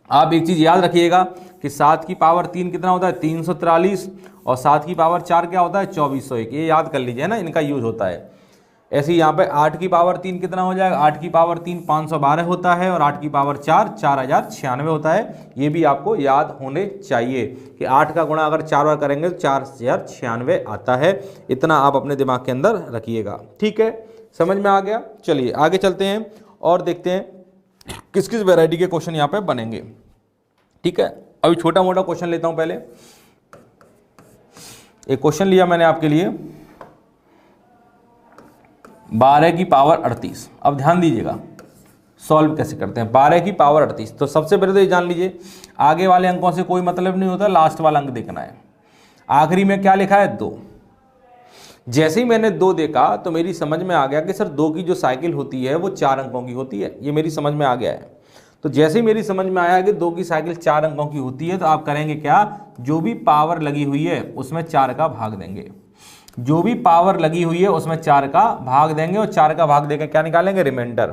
[SPEAKER 1] आप एक चीज़ याद रखिएगा कि 7 की पावर 3 कितना होता है 343, और 7 की पावर 4 क्या होता है 2401, ये याद कर लीजिए ना, इनका यूज होता है। ऐसे ही यहाँ पे 8 की पावर 3 कितना हो जाएगा, 8 की पावर 3 512 होता है, और 8 की पावर 4 4096 होता है। ये भी आपको याद होने चाहिए कि 8 का गुणा अगर 4 बार करेंगे तो 4096 आता है। इतना आप अपने दिमाग के अंदर रखिएगा। ठीक है, समझ में आ गया। चलिए आगे चलते हैं और देखते हैं किस किस वैरायटी के क्वेश्चन यहाँ पे बनेंगे। ठीक है, अभी छोटा मोटा क्वेश्चन लेता हूँ। पहले एक क्वेश्चन लिया मैंने आपके लिए 12 की पावर 38। अब ध्यान दीजिएगा सॉल्व कैसे करते हैं 12 की पावर 38। तो सबसे पहले तो ये जान लीजिए आगे वाले अंकों से कोई मतलब नहीं होता, लास्ट वाला अंक देखना है। आखिरी में क्या लिखा है 2। जैसे ही मैंने 2 देखा तो मेरी समझ में आ गया कि सर 2 की जो साइकिल होती है वो 4 अंकों की होती है, ये मेरी समझ में आ गया है। तो जैसे ही मेरी समझ में आया कि 2 की साइकिल 4 अंकों की होती है तो आप करेंगे क्या, जो भी पावर लगी हुई है उसमें 4 का भाग देंगे, जो भी पावर लगी हुई है उसमें 4 का भाग देंगे, और 4 का भाग देकर क्या निकालेंगे रिमाइंडर।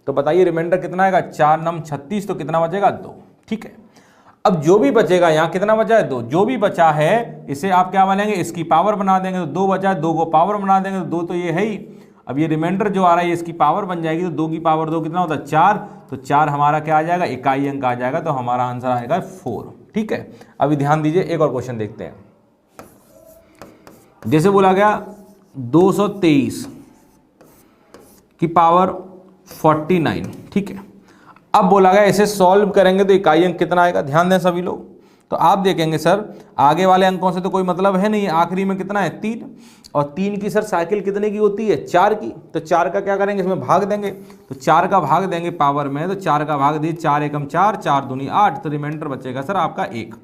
[SPEAKER 1] तो बताइए रिमाइंडर कितना आएगा, 4 9 36, तो कितना बचेगा 2। ठीक है, अब जो भी बचेगा यहाँ कितना बचा है 2, जो भी बचा है इसे आप क्या बनाएंगे, इसकी पावर बना देंगे। तो 2 बचा है, 2 को पावर बना देंगे, तो 2 तो ये है ही। अब ये रिमाइंडर जो आ रहा है इसकी पावर बन जाएगी, तो 2 की पावर 2 कितना होता है 4, तो 4 हमारा क्या आ जाएगा, इकाई अंक आ जाएगा, तो हमारा आंसर आएगा 4। ठीक है, अभी ध्यान दीजिए एक और क्वेश्चन देखते हैं। जैसे बोला गया 223 की पावर 49। ठीक है, अब बोला गया इसे सॉल्व करेंगे तो इकाई अंक कितना आएगा, ध्यान दें सभी लोग। तो आप देखेंगे सर आगे वाले अंकों से तो कोई मतलब है नहीं, आखिरी में कितना है 3, और 3 की सर साइकिल कितने की होती है 4 की, तो 4 का क्या करेंगे इसमें भाग देंगे। तो 4 का भाग देंगे पावर में, तो 4 का भाग दिए 4 एकम 4, 4 दूनी 8, तो रिमाइंडर बचेगा सर आपका 1।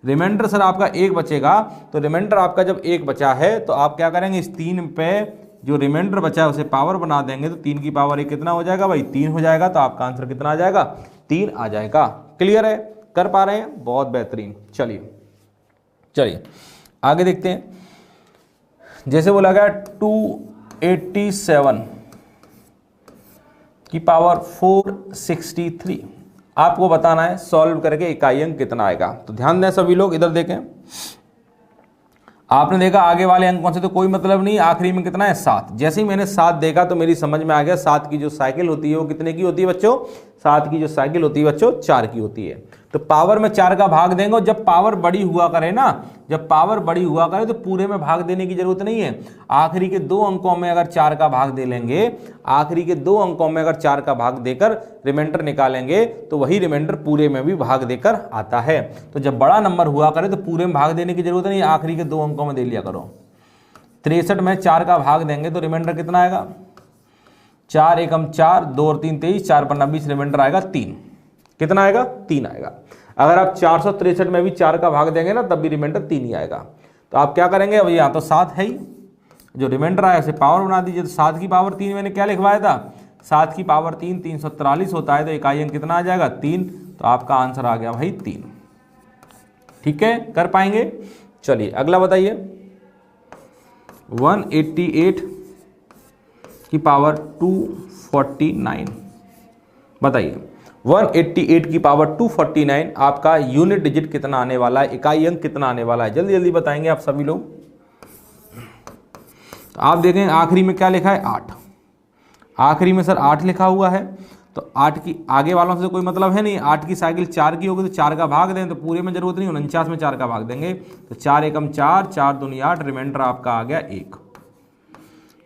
[SPEAKER 1] रिमाइंडर सर आपका 1 बचेगा। तो रिमाइंडर आपका जब 1 बचा है तो आप क्या करेंगे, इस 3 पे जो रिमाइंडर बचा है उसे पावर बना देंगे तो 3 की पावर 1 कितना हो जाएगा भाई 3 हो जाएगा। तो आपका आंसर कितना आ जाएगा 3 आ जाएगा। क्लियर है, कर पा रहे हैं, बहुत बेहतरीन। चलिए आगे देखते हैं। जैसे बोला गया 287 की पावर 463 आपको बताना है, सॉल्व करके इकाई अंक कितना आएगा। तो ध्यान दें सभी लोग, इधर देखें। आपने देखा आगे वाले अंकों से तो कोई मतलब नहीं, आखिरी में कितना है 7। जैसे ही मैंने 7 देखा तो मेरी समझ में आ गया 7 की जो साइकिल होती है वो कितने की होती है बच्चों, 7 की जो साइकिल होती है बच्चों 4 की होती है। तो पावर में 4 का भाग देंगे, और जब पावर बड़ी हुआ करे ना, जब पावर बड़ी हुआ करे तो पूरे में भाग देने की जरूरत नहीं है। आखिरी के 2 अंकों में अगर 4 का भाग दे लेंगे, आखिरी के 2 अंकों में अगर 4 का भाग देकर रिमाइंडर निकालेंगे तो वही रिमाइंडर पूरे में भी भाग देकर आता है। तो जब बड़ा नंबर हुआ करे तो पूरे में भाग देने की जरूरत नहीं है, आखिरी के 2 अंकों में दे लिया करो। 63 में 4 का भाग देंगे तो रिमाइंडर कितना आएगा, 4 एकम 4, 2 और 3 23, 4 पर 20, रिमाइंडर आएगा 3। कितना आएगा 3 आएगा। अगर आप 463 में भी 4 का भाग देंगे ना तब भी रिमाइंडर 3 ही आएगा। तो आप क्या करेंगे, अब यहाँ तो 7 है ही, जो रिमाइंडर आया उसे पावर बना दीजिए। तो 7 की पावर 3 मैंने क्या लिखवाया था, 7 की पावर 3 343 होता है। तो इकाई अंक कितना आ जाएगा 3। तो आपका आंसर आ गया भाई 3। ठीक है, कर पाएंगे। चलिए अगला बताइए। 188 की पावर 249 बताइए। 188 की पावर 249 आपका यूनिट डिजिट कितना आने वाला है, इकाई अंक कितना आने वाला है, जल्दी जल्दी बताएंगे आप सभी लोग। तो आप देखें आखिरी में क्या लिखा है 8, आखिरी में सर 8 लिखा हुआ है। तो 8 की आगे वालों से कोई मतलब है नहीं, 8 की साइकिल 4 की होगी तो 4 का भाग दें, तो पूरे में जरूरत नहीं, 49 में 4 का भाग देंगे। तो 4 एकम 4, 4 दूनी 8, रिमाइंडर आपका आ गया 1।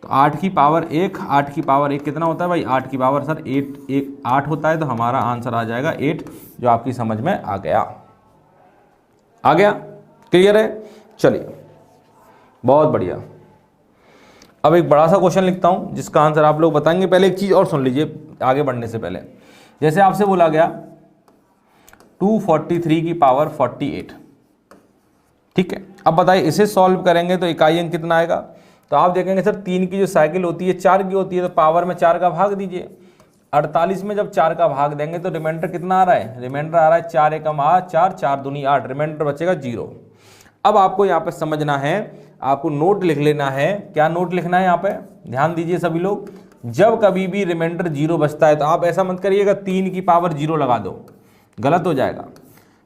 [SPEAKER 1] तो 8 की पावर 1, 8 की पावर 1 कितना होता है भाई, 8 की पावर सर 8 होता है। तो हमारा आंसर आ जाएगा 8, जो आपकी समझ में आ गया। क्लियर है। चलिए बहुत बढ़िया। अब एक बड़ा सा क्वेश्चन लिखता हूं जिसका आंसर आप लोग बताएंगे। पहले एक चीज और सुन लीजिए आगे बढ़ने से पहले। जैसे आपसे बोला गया 243 की पावर 48, ठीक है। अब बताइए इसे सॉल्व करेंगे तो इकाई अंक कितना आएगा। तो आप देखेंगे सर 3 की जो साइकिल होती है 4 की होती है, तो पावर में 4 का भाग दीजिए। 48 में जब 4 का भाग देंगे तो रिमाइंडर कितना आ रहा है, रिमाइंडर आ रहा है 4 एकम 8, 4 4 दूनी 8, रिमाइंडर बचेगा 0। अब आपको यहाँ पे समझना है, आपको नोट लिख लेना है। क्या नोट लिखना है यहाँ पे, ध्यान दीजिए सभी लोग। जब कभी भी रिमाइंडर 0 बचता है तो आप ऐसा मत करिएगा 3 की पावर 0 लगा दो, गलत हो जाएगा।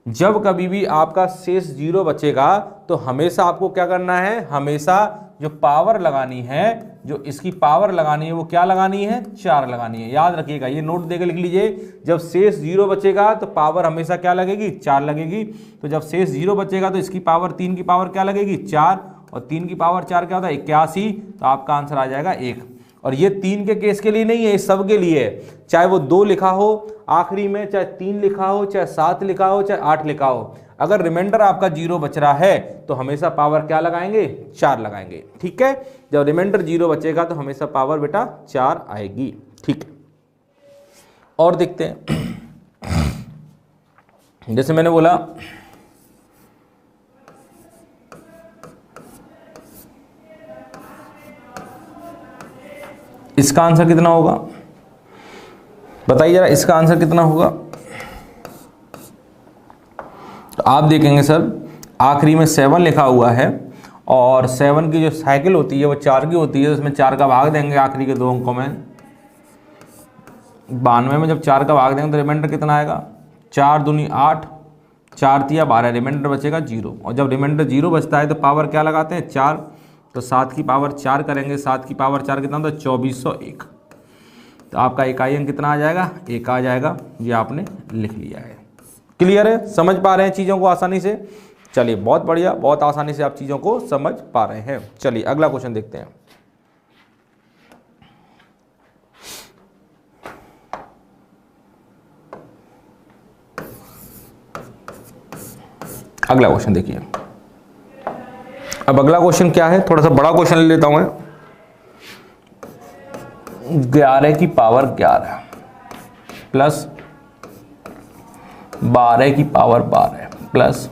[SPEAKER 1] जब कभी भी आपका शेष 0 बचेगा तो हमेशा आपको क्या करना है, हमेशा जो पावर लगानी है, जो इसकी पावर लगानी है वो क्या लगानी है, 4 लगानी है। याद रखिएगा, ये नोट देकर लिख लीजिए। जब शेष 0 बचेगा तो पावर हमेशा क्या लगेगी, 4 लगेगी। तो जब शेष 0 बचेगा तो इसकी पावर 3 की पावर क्या लगेगी, 4, और 3 की पावर 4 क्या होता है 81। तो आपका आंसर आ जाएगा 1। और ये 3 के केस के लिए नहीं है, ये सब के लिए है। चाहे वो 2 लिखा हो आखिरी में, चाहे 3 लिखा हो, चाहे 7 लिखा हो, चाहे 8 लिखा हो, अगर रिमाइंडर आपका 0 बच रहा है तो हमेशा पावर क्या लगाएंगे, 4 लगाएंगे। ठीक है, जब रिमाइंडर 0 बचेगा तो हमेशा पावर बेटा 4 आएगी। ठीक है, और देखते हैं। जैसे मैंने बोला इसका आंसर कितना होगा, बताइए जरा, इसका आंसर कितना होगा। तो आप देखेंगे सर आखिरी में 7 लिखा हुआ है, और 7 की जो साइकिल होती है वो 4 की होती है। तो इसमें 4 का भाग देंगे आखिरी के 2 अंकों में। 92 में जब 4 का भाग देंगे तो रिमाइंडर कितना आएगा, 4 दूनी 8, 4 तिया 12, रिमाइंडर बचेगा 0। और जब रिमाइंडर 0 बचता है तो पावर क्या लगाते हैं, 4। तो 7 की पावर 4 करेंगे, 7 की पावर 4 कितना होता है, 2401। तो आपका इकाई अंक कितना आ जाएगा, 1 आ जाएगा। ये आपने लिख लिया है। क्लियर है, समझ पा रहे हैं चीज़ों को आसानी से। चलिए बहुत बढ़िया, बहुत आसानी से आप चीज़ों को समझ पा रहे हैं। चलिए अगला क्वेश्चन देखते हैं। अगला क्वेश्चन देखिए। अब अगला क्वेश्चन क्या है, थोड़ा सा बड़ा क्वेश्चन ले लेता हूं मैं। 11 की पावर 11 प्लस 12 की पावर 12 प्लस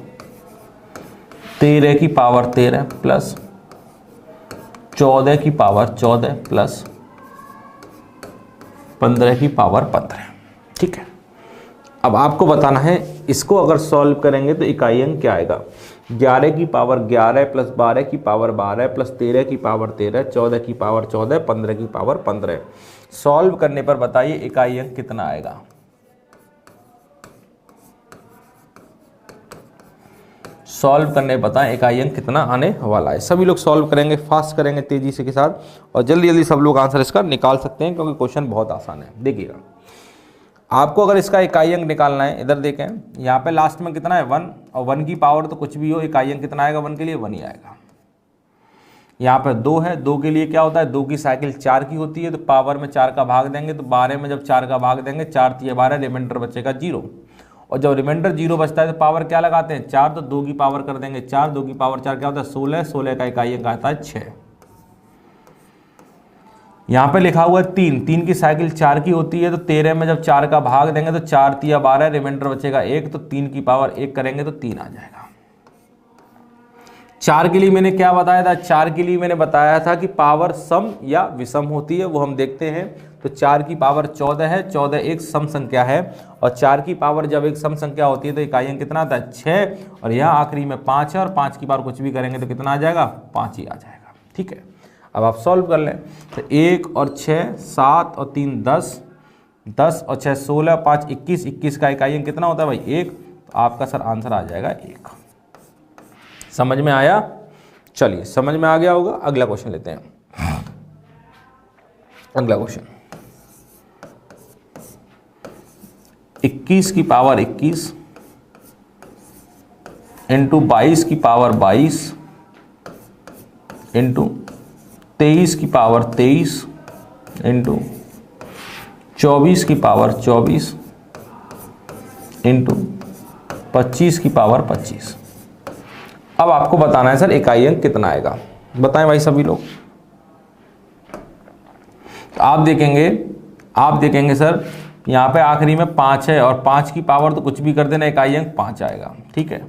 [SPEAKER 1] 13 की पावर 13 प्लस 14 की पावर 14 प्लस 15 की पावर 15। ठीक है, अब आपको बताना है इसको अगर सॉल्व करेंगे तो इकाई अंक क्या आएगा। 11 की पावर 11 प्लस 12 की पावर 12 प्लस 13 की पावर 13, 14 की पावर 14, 15 की पावर 15। सॉल्व करने पर बताइए इकाई अंक कितना आएगा। सॉल्व करने बताएं इकाई अंक कितना आने वाला है। सभी लोग सॉल्व करेंगे, फास्ट करेंगे तेजी से के साथ, और जल्दी जल्दी सब लोग आंसर इसका निकाल सकते हैं क्योंकि क्वेश्चन बहुत आसान है। देखिएगा, आपको अगर इसका इकाई अंक निकालना है, इधर देखें यहाँ पे लास्ट में कितना है 1, और 1 की पावर तो कुछ भी हो, इकाई अंक कितना आएगा 1 के लिए 1 ही आएगा। यहाँ पे 2 है, 2 के लिए क्या होता है 2 की साइकिल 4 की होती है, तो पावर में 4 का भाग देंगे, तो 12 में जब 4 का भाग देंगे 4 3 12, रिमाइंडर बचेगा 0, और जब रिमाइंडर 0 बचता है तो पावर क्या लगाते हैं 4, तो 2 की पावर कर देंगे 4, 2 की पावर 4 क्या होता है 16, 16 का इकाई अंक आता है 6। यहाँ पे लिखा हुआ है 3, 3 की साइकिल 4 की होती है, तो 13 में जब 4 का भाग देंगे तो 4 3 12, रिमाइंडर बचेगा 1, तो 3 की पावर 1 करेंगे तो 3 आ जाएगा। 4 के लिए मैंने क्या बताया था, 4 के लिए मैंने बताया था कि पावर सम या विषम होती है, वो हम देखते हैं। तो 4 की पावर 14 है, 14 एक सम संख्या है, और 4 की पावर जब एक सम संख्या होती है तो इकाई अंक कितना आता है 6, और यहाँ आखिरी में 5 है, और 5 की पावर कुछ भी करेंगे तो कितना आ जाएगा 5 ही आ जाएगा। ठीक है, अब आप सॉल्व कर लें, तो 1 और 6 7 और 3 10, 10 और 6 16, 5 21, 21 का इकाई अंक कितना होता है भाई 1, तो आपका सर आंसर आ जाएगा 1। समझ में आया? चलिए, समझ में आ गया होगा। अगला क्वेश्चन लेते हैं। अगला क्वेश्चन 21 की पावर 21 इंटू 22 की पावर 22 इंटू 23 की पावर 23 इंटू 24 की पावर 24 इंटू 25 की पावर 25। अब आपको बताना है सर इकाई अंक कितना आएगा। बताएं भाई सभी लोग। तो आप देखेंगे सर यहाँ पे आखिरी में 5 है, और 5 की पावर तो कुछ भी कर देना, इकाई अंक 5 आएगा। ठीक है,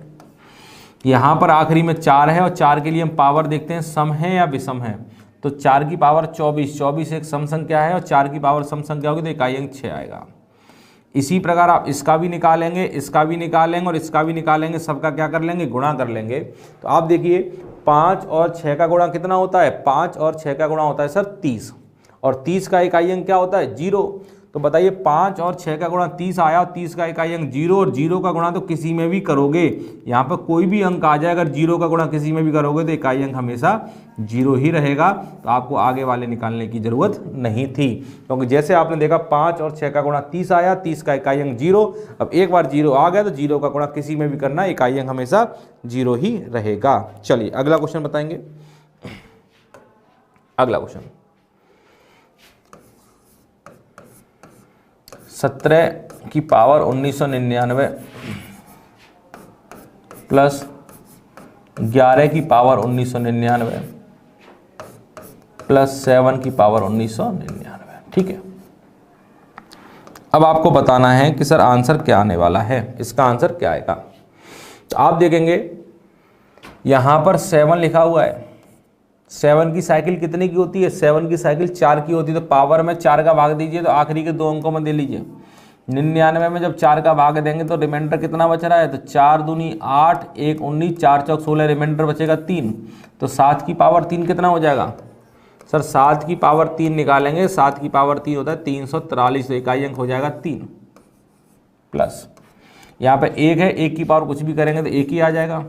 [SPEAKER 1] यहाँ पर आखिरी में 4 है, और 4 के लिए हम पावर देखते हैं सम है या विषम है। तो 4 की पावर 24, 24 एक सम संख्या है, और 4 की पावर सम संख्या होगी तो इकाई अंक 6 आएगा। इसी प्रकार आप इसका भी निकालेंगे, इसका भी निकालेंगे, और इसका भी निकालेंगे, सबका क्या कर लेंगे गुणा कर लेंगे। तो आप देखिए 5 और 6 का गुणा कितना होता है, 5 और 6 का गुणा होता है सर 30, और 30 का इकाई अंक क्या होता है 0। तो बताइए 5 और 6 का गुणा 30 आया, और 30 का इकाई अंक 0, और 0 का गुणा तो किसी में भी करोगे, यहाँ पर कोई भी अंक आ जाए, अगर 0 का गुणा किसी में भी करोगे तो इकाई अंक हमेशा 0 ही रहेगा। तो आपको आगे वाले निकालने की जरूरत नहीं थी, क्योंकि जैसे आपने देखा 5 और 6 का गुणा 30 आया, 30 का इकाई अंक 0। अब एक बार 0 आ गया तो 0 का गुणा किसी में भी करना, इकाई अंक हमेशा 0 ही रहेगा। चलिए अगला क्वेश्चन बताएंगे। अगला क्वेश्चन 17 की पावर 1999 प्लस 11 की पावर 1999 प्लस 7 की पावर 1999। ठीक है, अब आपको बताना है कि सर आंसर क्या आने वाला है, इसका आंसर क्या आएगा। तो आप देखेंगे यहाँ पर 7 लिखा हुआ है, 7 की साइकिल कितने की होती है, 7 की साइकिल 4 की होती है, तो पावर में 4 का भाग दीजिए, तो आखिरी के 2 अंकों में दे लीजिए। 99 में जब 4 का भाग देंगे तो रिमाइंडर कितना बच रहा है, तो 4 दूनी 8, 1 19, 4 चौक 16, रिमाइंडर बचेगा 3, तो 7 की पावर 3 कितना हो जाएगा सर, 7 की पावर 3 निकालेंगे, 7 की पावर 3 होता है 343, तो इकाई अंक हो जाएगा 3, प्लस यहाँ पे 1 है, 1 की पावर कुछ भी करेंगे तो 1 ही आ जाएगा।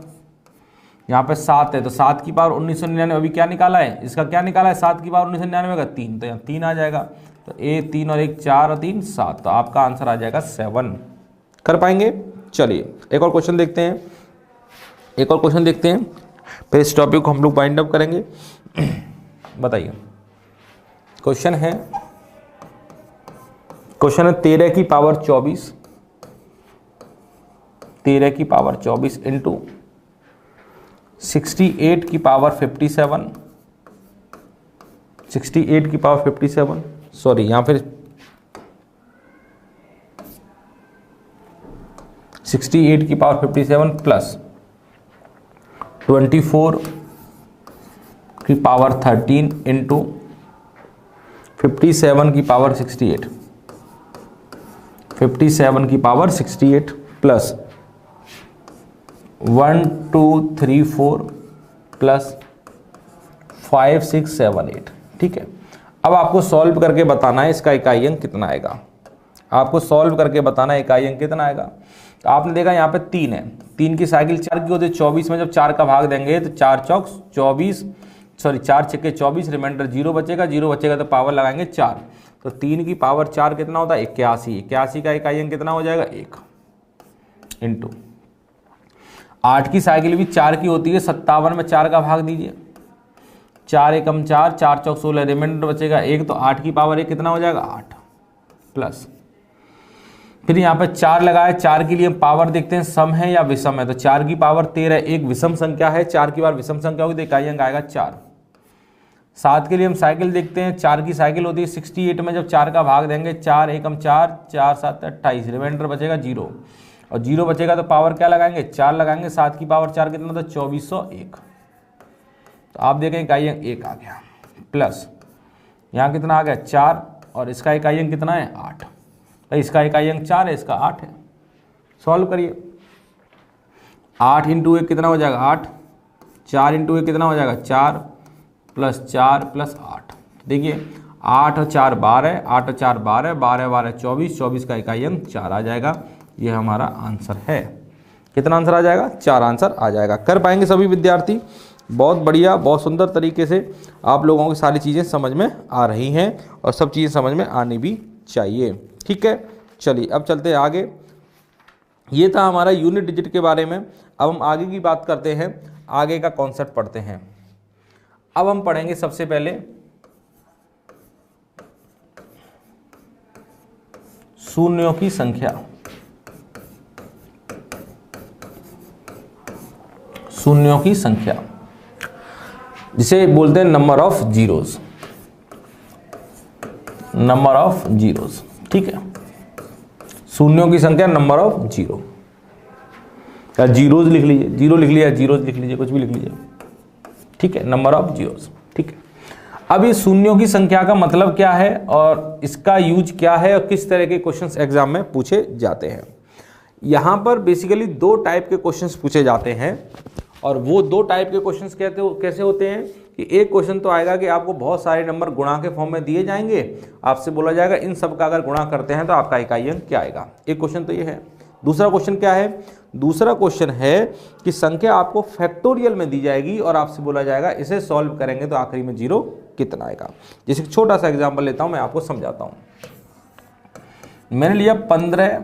[SPEAKER 1] यहाँ पे 7 है, तो 7 की पावर 1999 अभी क्या निकाला है, इसका क्या निकाला है 7 की पावर 1999 का 3, तो यहाँ 3 आ जाएगा। तो 3 और 1 4 और 3 7, तो आपका आंसर आ जाएगा 7। कर पाएंगे? चलिए एक और क्वेश्चन देखते हैं, फिर इस टॉपिक को हम लोग वाइंड अप करेंगे। बताइए, क्वेश्चन है 13 की पावर 24, 13 की पावर 24 इंटू 68 की पावर 57, 68 की पावर 57, सॉरी यहाँ फिर 68 की पावर 57 प्लस 24 की पावर 13 इंटू 57 की पावर 68, 57 की पावर 68 प्लस 1 2 3 4 प्लस 5 6 7 8। ठीक है, अब आपको सॉल्व करके बताना है इसका इकाई अंक कितना आएगा। आपको सॉल्व करके बताना है इकाई अंक कितना आएगा। तो आपने देखा यहाँ पे 3 है, 3 की साइकिल 4 की होती है, 24 में जब 4 का भाग देंगे तो 4 चौक 24, सॉरी 4 छक्के 24, रिमाइंडर 0 बचेगा, 0 बचेगा तो पावर लगाएंगे 4। तो 3 की पावर 4 कितना होता है 81, 81 का इकाई अंक कितना हो जाएगा 1 इंटू 8 की साइकिल भी 4 की होती है, 57 में 4 का भाग दीजिए, 4 एकम 4, 4 चौक 16, रिमाइंडर बचेगा 1, तो 8 की पावर 1 कितना हो जाएगा 8 प्लस, फिर यहाँ पे 4 लगाए, 4 के लिए हम पावर देखते हैं सम है या विषम है, तो 4 की पावर 13, एक विषम संख्या है, 4 की पावर विषम संख्या होगी तो इकाई अंक आएगा 4। 7 के लिए हम साइकिल देखते हैं, 4 की साइकिल होती है 68 में जब 4 का भाग देंगे, 4 एकम 4, 4 7 28, रिमाइंडर बचेगा 0, और 0 बचेगा तो पावर क्या लगाएंगे 4 लगाएंगे, 7 की पावर 4 कितना था 2401, तो आप देखें इकाई अंक 1 आ गया, प्लस यहाँ कितना आ गया 4, और इसका इकाई अंक कितना है 8, तो इसका इकाई अंक 4 है, इसका 8 है। सॉल्व करिए, 8 इंटू 1 कितना हो जाएगा 8, 4 इंटू 1 कितना हो जाएगा 4 प्लस 4 प्लस 8, देखिए 8 और 4 12, 8 और 4 12, 12 12 24, 24 का इकाई अंक 4 आ जाएगा। ये हमारा आंसर है। कितना आंसर आ जाएगा 4 आंसर आ जाएगा। कर पाएंगे सभी विद्यार्थी? बहुत बढ़िया, बहुत सुंदर तरीके से आप लोगों की सारी चीज़ें समझ में आ रही हैं और सब चीज़ें समझ में आनी भी चाहिए। ठीक है, चलिए अब चलते हैं आगे। ये था हमारा यूनिट डिजिट के बारे में। अब हम आगे की बात करते हैं, आगे का कॉन्सेप्ट पढ़ते हैं। अब हम पढ़ेंगे सबसे पहले शून्यों की संख्या। शून्यों की संख्या जिसे बोलते हैं number of zeros, number of zeros. ठीक है, शून्यों की संख्या नंबर ऑफ जीरो, या जीरोज लिख लीजिए, जीरो लिख लीजिए, जीरोज लिख लीजिए, कुछ भी लिख लीजिए। ठीक है, नंबर ऑफ जीरोस। ठीक है, अब ये शून्यों की संख्या का मतलब क्या है और इसका यूज क्या है और किस तरह के क्वेश्चंस एग्जाम में पूछे जाते हैं। यहां पर बेसिकली 2 टाइप के क्वेश्चंस पूछे जाते हैं, और वो 2 टाइप के क्वेश्चंस कैसे होते हैं कि एक क्वेश्चन तो आएगा कि आपको बहुत सारे नंबर गुणा के फॉर्म में दिए जाएंगे, आपसे बोला जाएगा इन सब का अगर गुणा करते हैं तो आपका इकाई अंक क्या आएगा। एक क्वेश्चन तो ये है। दूसरा क्वेश्चन क्या है? दूसरा क्वेश्चन है कि संख्या आपको फैक्टोरियल में दी जाएगी और आपसे बोला जाएगा इसे सॉल्व करेंगे तो आखिरी में 0 कितना आएगा। जैसे छोटा सा एग्जाम्पल लेता हूं, मैं आपको समझाता हूं। मैंने लिया 15,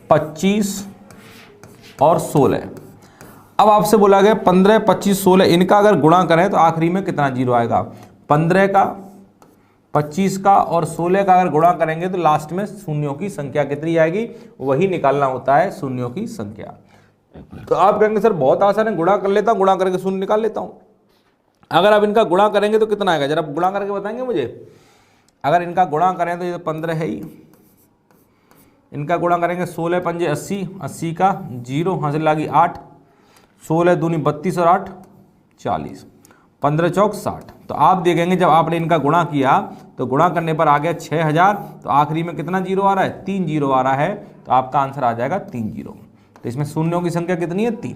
[SPEAKER 1] 25 और 16। अब आपसे बोला गया 15, 25, 16 इनका अगर गुणा करें तो आखिरी में कितना 0 आएगा। 15 का, 25 का और 16 का अगर गुणा करेंगे तो लास्ट में शून्यों की संख्या कितनी आएगी, वही निकालना होता है शून्यों की संख्या। तो आप कहेंगे सर बहुत आसान है, गुणा कर लेता हूं, गुणा करके शून्य निकाल लेता हूं। अगर आप इनका गुणा करेंगे तो कितना आएगा, जरा गुणा करके बताएंगे मुझे। अगर इनका गुणा करें तो ये 15 है ही, इनका गुणा करेंगे 16 पंजे 80, 80 का 0 हासिल लागी 8, 16 दूनी 32 और 8 40, 15 चौक 60। तो आप देखेंगे जब आपने इनका गुणा किया तो गुणा करने पर आ गया 6000, तो आखिरी में कितना 0 आ रहा है, 3 0 आ रहा है, तो आपका आंसर आ जाएगा 3 0। तो इसमें शून्यों की संख्या कितनी है 3।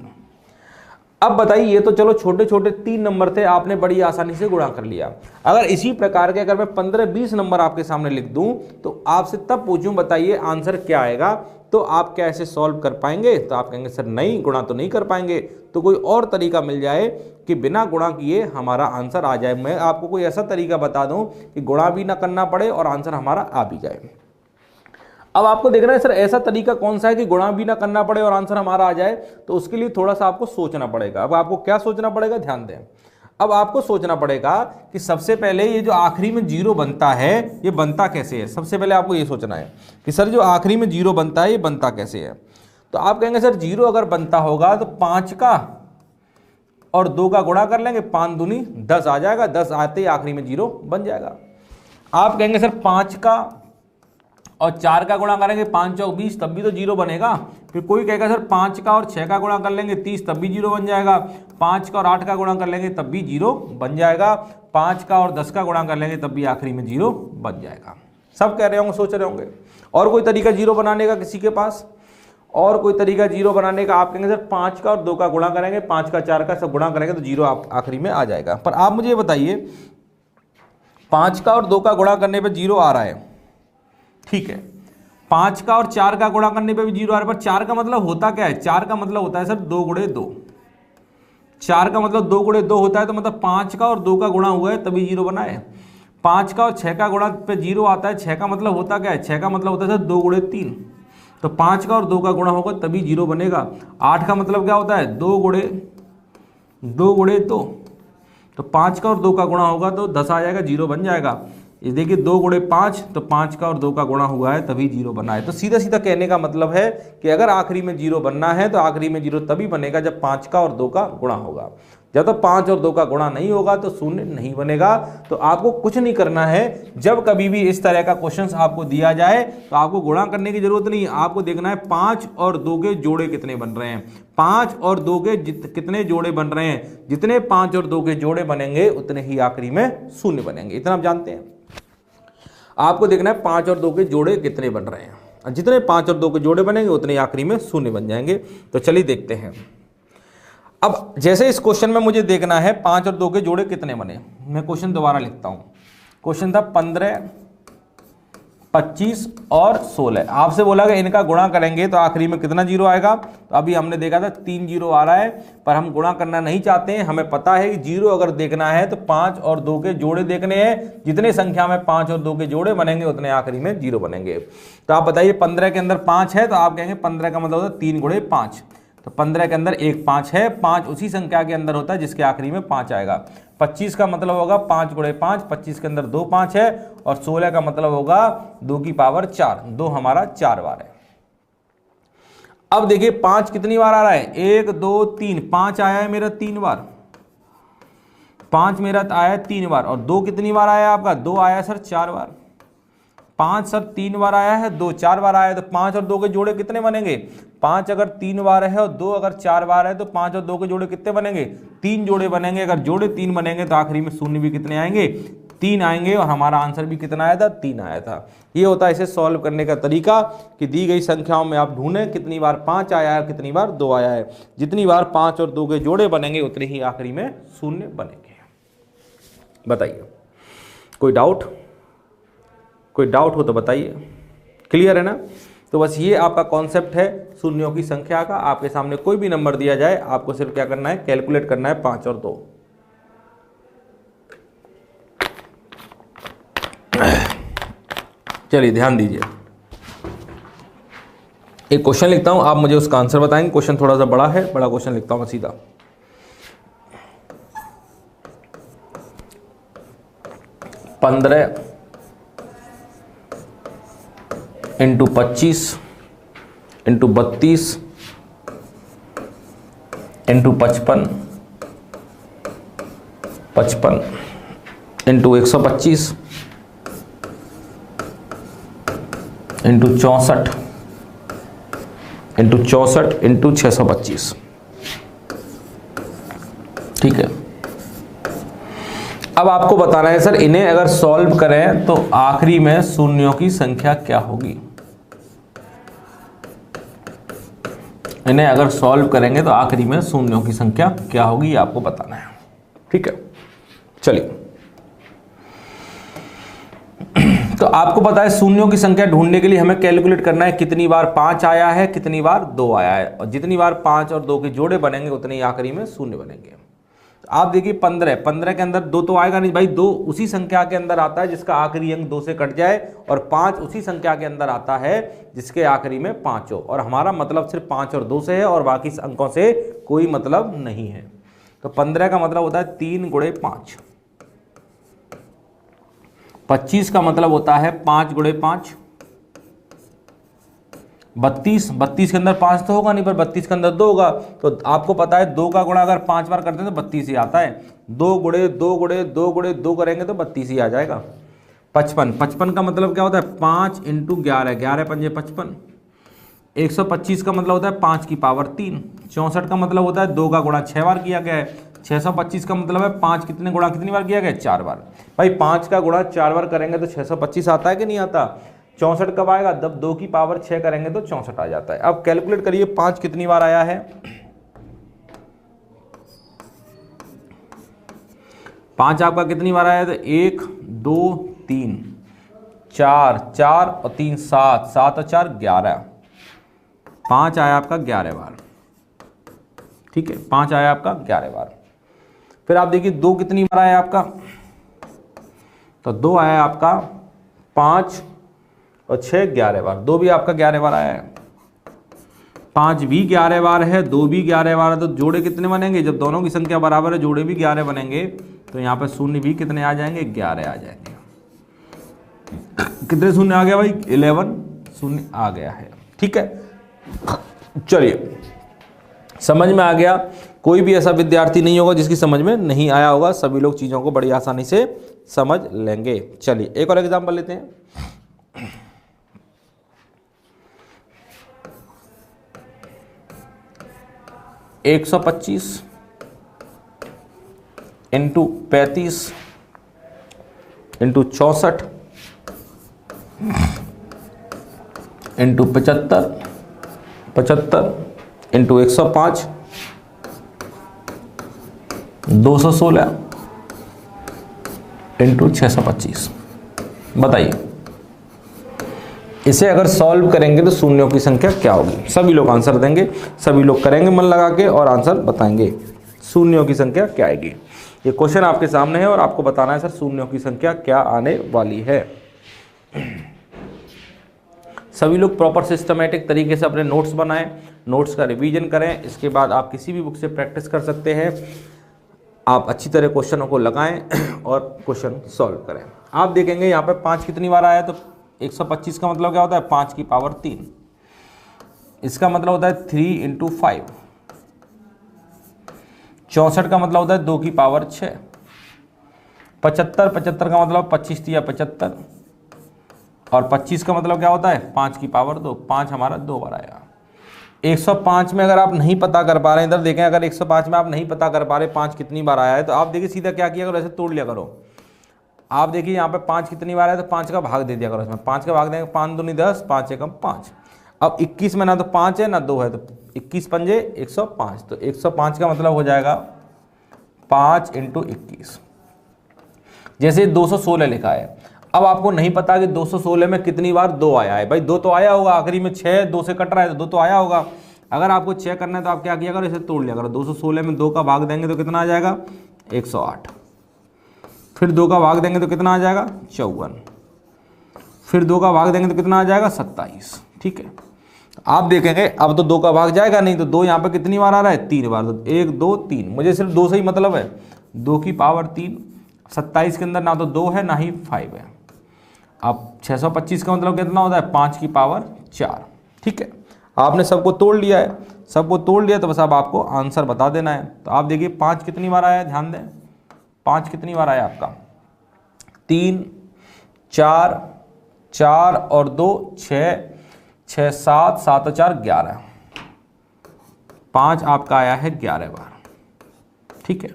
[SPEAKER 1] अब बताइए, ये तो चलो छोटे छोटे 3 नंबर थे, आपने बड़ी आसानी से गुणा कर लिया। अगर इसी प्रकार के अगर मैं 15-20 नंबर आपके सामने लिख दूं तो आपसे तब पूछूं बताइए आंसर क्या आएगा, तो आप क्या ऐसे सॉल्व कर पाएंगे? तो आप कहेंगे सर नहीं, गुणा तो नहीं कर पाएंगे, तो कोई और तरीका मिल जाए कि बिना गुणा किए हमारा आंसर आ जाए। मैं आपको कोई ऐसा तरीका बता दूं कि गुणा भी ना करना पड़े और आंसर हमारा आ भी जाए। अब आपको देखना है सर ऐसा तरीका कौन सा है कि गुणा भी ना करना पड़े और आंसर हमारा आ जाए, तो उसके लिए थोड़ा सा आपको सोचना पड़ेगा। अब आपको क्या सोचना पड़ेगा, ध्यान दें। अब आपको सोचना पड़ेगा कि सबसे पहले ये जो आखिरी में 0 बनता है ये बनता कैसे है। सबसे पहले आपको ये सोचना है कि सर जो आखिरी में 0 बनता है ये बनता कैसे है। तो आप कहेंगे सर 0 अगर बनता होगा तो 5 का और 2 का गुणा कर लेंगे, 5 दूनी 10 आ जाएगा, 10 आते ही आखिरी में 0 बन जाएगा। आप कहेंगे सर 5 का और 4 का गुणा करेंगे 5 चौक 20, तब भी तो 0 बनेगा। फिर कोई कहेगा सर 5 का और 6 का गुणा कर लेंगे 30, तब भी 0 बन जाएगा। 5 का और 8 का गुणा कर लेंगे तब भी 0 बन जाएगा। 5 का और 10 का गुणा कर लेंगे तब भी आखिरी में 0 बन जाएगा। सब कह रहे होंगे, सोच रहे होंगे और कोई तरीका 0 बनाने का किसी के पास? और कोई तरीका 0 बनाने का? आप कहेंगे सर 5 का और 2 का गुणा करेंगे, 5 का 4 का सब गुणा करेंगे तो 0 आप आखिरी में आ जाएगा। पर आप मुझे बताइए 5 का और 2 का गुणा करने पे 0 आ रहा है, ठीक है। 5 का और 4 का गुणा करने पे भी 0 आ रहा है, पर 4 का मतलब होता क्या है? 4 का मतलब होता है सर 2 गुणे 2। 4 का मतलब 2 गुणे 2 होता है, तो मतलब 5 का और 2 का गुणा हुआ है तभी 0 बना है। 5 का और 6 का गुणा पे 0 आता है। 6 का मतलब होता क्या है? 6 का मतलब होता है सर 2 गुणे 3, तो 5 का और 2 का गुणा होगा तभी 0 बनेगा। 8 का मतलब क्या होता है? 2 गुणे 2, तो 5 का और 2 का गुणा होगा तो 10 आ जाएगा, 0 बन जाएगा। ये देखिए 2 गुणे 5, तो 5 का और 2 का गुणा हुआ है तभी 0 बना है। तो सीधा सीधा कहने का मतलब है कि अगर आखिरी में 0 बनना है तो आखिरी में 0 तभी बनेगा जब 5 का और 2 का गुणा होगा। जब तक 5 और 2 का गुणा नहीं होगा तो शून्य नहीं बनेगा। तो आपको कुछ नहीं करना है, जब कभी भी इस तरह का क्वेश्चन आपको दिया जाए तो आपको गुणा करने की जरूरत नहीं है। आपको देखना है 5 और 2 के जोड़े कितने बन रहे हैं। 5 और 2 के कितने जोड़े बन रहे हैं, जितने 5 और 2 के जोड़े बनेंगे उतने ही आखिरी में शून्य बनेंगे। इतना आप जानते हैं। आपको देखना है 5 और 2 के जोड़े कितने बन रहे हैं, जितने 5 और 2 के जोड़े बनेंगे उतने आखिरी में शून्य बन जाएंगे। तो चलिए देखते हैं। अब जैसे इस क्वेश्चन में मुझे देखना है 5 और 2 के जोड़े कितने बने। मैं क्वेश्चन दोबारा लिखता हूं। क्वेश्चन था 15, 25 और 16। आपसे बोला कि इनका गुणा करेंगे तो आखिरी में कितना 0 आएगा। तो अभी हमने देखा था 3 0 आ रहा है, पर हम गुणा करना नहीं चाहते हैं। हमें पता है कि 0 अगर देखना है तो 5 और 2 के जोड़े देखने हैं। जितने संख्या में 5 और 2 के जोड़े बनेंगे उतने आखिरी में 0 बनेंगे। तो आप बताइए 15 के अंदर 5 है, तो आप कहेंगे 15 का मतलब होता है 3 गुणे 5। तो 15 के अंदर एक 5 है, 5 उसी संख्या के अंदर होता है जिसके आखिरी में 5 आएगा। 25 का मतलब होगा 5 गुणे 5, 25 के अंदर 2 5 है, और 16 का मतलब होगा 2 की पावर 4, 2 हमारा 4 बार है। अब देखिए 5 कितनी बार आ रहा है? 1 2 3, 5 आया है मेरा 3 बार, 5 मेरा आया है 3 बार, और 2 कितनी बार आया आपका? 2 आया सर 4 बार। 5 सर 3 बार आया है, 2 4 बार आया है, तो 5 और 2 के जोड़े कितने बनेंगे? 5 अगर 3 बार है और 2 अगर 4 बार है तो 5 और 2 के जोड़े कितने बनेंगे? 3 जोड़े बनेंगे। अगर जोड़े 3 बनेंगे तो आखिरी में शून्य भी कितने आएंगे? 3 आएंगे, और हमारा आंसर भी कितना आया था? 3 आया था। ये होता है इसे सॉल्व करने का तरीका कि दी गई संख्याओं में आप ढूंढें कितनी बार 5 आया है, कितनी बार 2 आया है। जितनी बार 5 और 2 के जोड़े बनेंगे उतने ही आखिरी में शून्य बनेंगे। बताइए कोई डाउट? कोई डाउट हो तो बताइए। क्लियर है ना? तो बस ये आपका कॉन्सेप्ट है शून्यों की संख्या का। आपके सामने कोई भी नंबर दिया जाए, आपको सिर्फ क्या करना है? कैलकुलेट करना है 5 और 2। चलिए ध्यान दीजिए, एक क्वेश्चन लिखता हूं, आप मुझे उसका आंसर बताएंगे। क्वेश्चन थोड़ा सा बड़ा है, बड़ा क्वेश्चन लिखता हूं मैं सीधा। 15 into 25 into 32 into 55 into 125 into 64 into 625। ठीक है, अब आपको बताना है सर इन्हें अगर सॉल्व करें तो आखिरी में शून्यों की संख्या क्या होगी। इन्हें अगर सॉल्व करेंगे तो आखिरी में शून्यों की संख्या क्या होगी, ये आपको बताना है। ठीक है, चलिए तो आपको पता है शून्यों की संख्या ढूंढने के लिए हमें कैलकुलेट करना है कितनी बार 5 आया है, कितनी बार 2 आया है, और जितनी बार 5 और 2 के जोड़े बनेंगे उतने ही आखिरी में शून्य बनेंगे। तो आप देखिए 15 के अंदर 2 तो आएगा नहीं भाई, 2 उसी संख्या के अंदर आता है जिसका आखिरी अंक 2 से कट जाए, और 5 उसी संख्या के अंदर आता है जिसके आखिरी में 5 हो, और हमारा मतलब सिर्फ 5 और 2 से है और बाकी अंकों से कोई मतलब नहीं है। तो 15 का मतलब होता है 3 गुणे 5। 25 का मतलब होता है 5 गुणे 5। 32 के अंदर 5 तो होगा नहीं, पर 32 के अंदर 2 होगा। तो आपको पता है 2 का गुणा अगर 5 बार करते हैं तो 32 ही आता है। 2 गुणे 2 गुणे 2 गुणे 2 करेंगे तो 32 ही आ जाएगा। 55, 55 का मतलब क्या होता है 5 इंटू 11, 11 पंजे 55। 125 का मतलब होता है 5 की पावर 3। 64 का मतलब होता है 2 का गुणा 6 बार किया गया है। 625 का मतलब है 5 कितने गुणा कितनी बार किया गया है, 4 बार। भाई 5 का गुणा 4 बार करेंगे तो 625 आता है कि नहीं आता। 64 कब आएगा, जब 2 की पावर 6 करेंगे तो 64 आ जाता है। अब कैलकुलेट करिए 5 कितनी बार आया है। 5 आपका कितनी बार आया है, तो 1 2 3 4, 4 और 3 7, 7 और 4 11। 5 आया आपका 11 बार, ठीक है, 5 आया आपका 11 बार। फिर आप देखिए 2 कितनी बार आया आपका, तो 2 आया आपका 5 और 6 11 बार। 2 भी आपका 11 बार आया है। 5 भी 11 बार है, 2 भी 11 बार है, तो जोड़े कितने बनेंगे, जब दोनों की संख्या बराबर है जोड़े भी 11 बनेंगे, तो यहाँ पे शून्य भी कितने आ जाएंगे, 11 आ जाएंगे। कितने शून्य आ गया भाई, 11 शून्य आ गया है, ठीक है। चलिए समझ में आ गया। कोई भी ऐसा विद्यार्थी नहीं होगा जिसकी समझ में नहीं आया होगा, सभी लोग चीजों को बड़ी आसानी से समझ लेंगे। चलिए एक और एग्जांपल लेते हैं। 125 into 35 into 64 into 75, 75 into 105, 216 into 625। बताइए इसे अगर सॉल्व करेंगे तो शून्यों की संख्या क्या होगी। सभी लोग आंसर देंगे, सभी लोग करेंगे मन लगा के और आंसर बताएंगे। शून्यों की संख्या क्या आएगी, ये क्वेश्चन आपके सामने है और आपको बताना है सर शून्यों की संख्या क्या आने वाली है। सभी लोग प्रॉपर सिस्टमेटिक तरीके से अपने नोट्स बनाएं, नोट्स का रिवीजन करें। इसके बाद आप किसी भी बुक से प्रैक्टिस कर सकते हैं। आप अच्छी तरह क्वेश्चनों को लगाएं और क्वेश्चन सॉल्व करें। आप देखेंगे यहाँ पे 5 कितनी बार आया, तो 125 का मतलब क्या होता है 5 की पावर 3। इसका मतलब होता है 3 इंटू 5। 64 का मतलब होता है 2 की पावर 6। 75, 75 का मतलब 25 दिया 75, और 25 का मतलब क्या होता है 5 की पावर 2। 5 हमारा 2 बार आया। 105 में अगर आप नहीं पता कर पा रहे हैं, इधर देखें, अगर 105 में आप नहीं पता कर पा रहे 5 कितनी बार आया है, तो आप देखिए सीधा क्या किया करो, ऐसे तोड़ लिया करो। आप देखिए यहाँ पे 5 कितनी बार आया, तो 5 का भाग दे दिया करो इसमें। 5 का भाग देंगे, 5 दूनी 10, 5 एकम 5। अब 21 में ना तो 5 है ना 2 है, तो 21 पंजे 105, तो 105 का मतलब हो जाएगा 5 इंटू 21। जैसे 216 लिखा है, अब आपको नहीं पता कि 216 में कितनी बार 2 आया है। भाई 2 तो आया होगा, आखिरी में 6 2 से कट रहा है तो 2 तो आया होगा। अगर आपको चेक करना है तो आप क्या किया करो, इसे तोड़ लिया करो। 216 में 2 का भाग देंगे तो कितना आ जाएगा 108। फिर 2 का भाग देंगे तो कितना आ जाएगा 54। फिर 2 का भाग देंगे तो कितना आ जाएगा 27। ठीक है, आप देखेंगे अब तो 2 का भाग जाएगा नहीं, तो 2 यहाँ पे कितनी बार आ रहा है 3 बार। तो 1 2 3, मुझे सिर्फ 2 से ही मतलब है, 2 की पावर 3। 27 के अंदर ना तो 2 है ना ही 5 है। अब 625 का मतलब कितना होता है 5 की पावर 4। ठीक है, आपने सबको तोड़ लिया है, सबको तोड़ लिया, तो बस अब आपको आंसर बता देना है। तो आप देखिए 5 कितनी बार आया, ध्यान दें 5 कितनी बार आया आपका, 3 4 4 और 2 6 6 7 7 और 4 11। 5 आपका आया है 11 बार। ठीक है,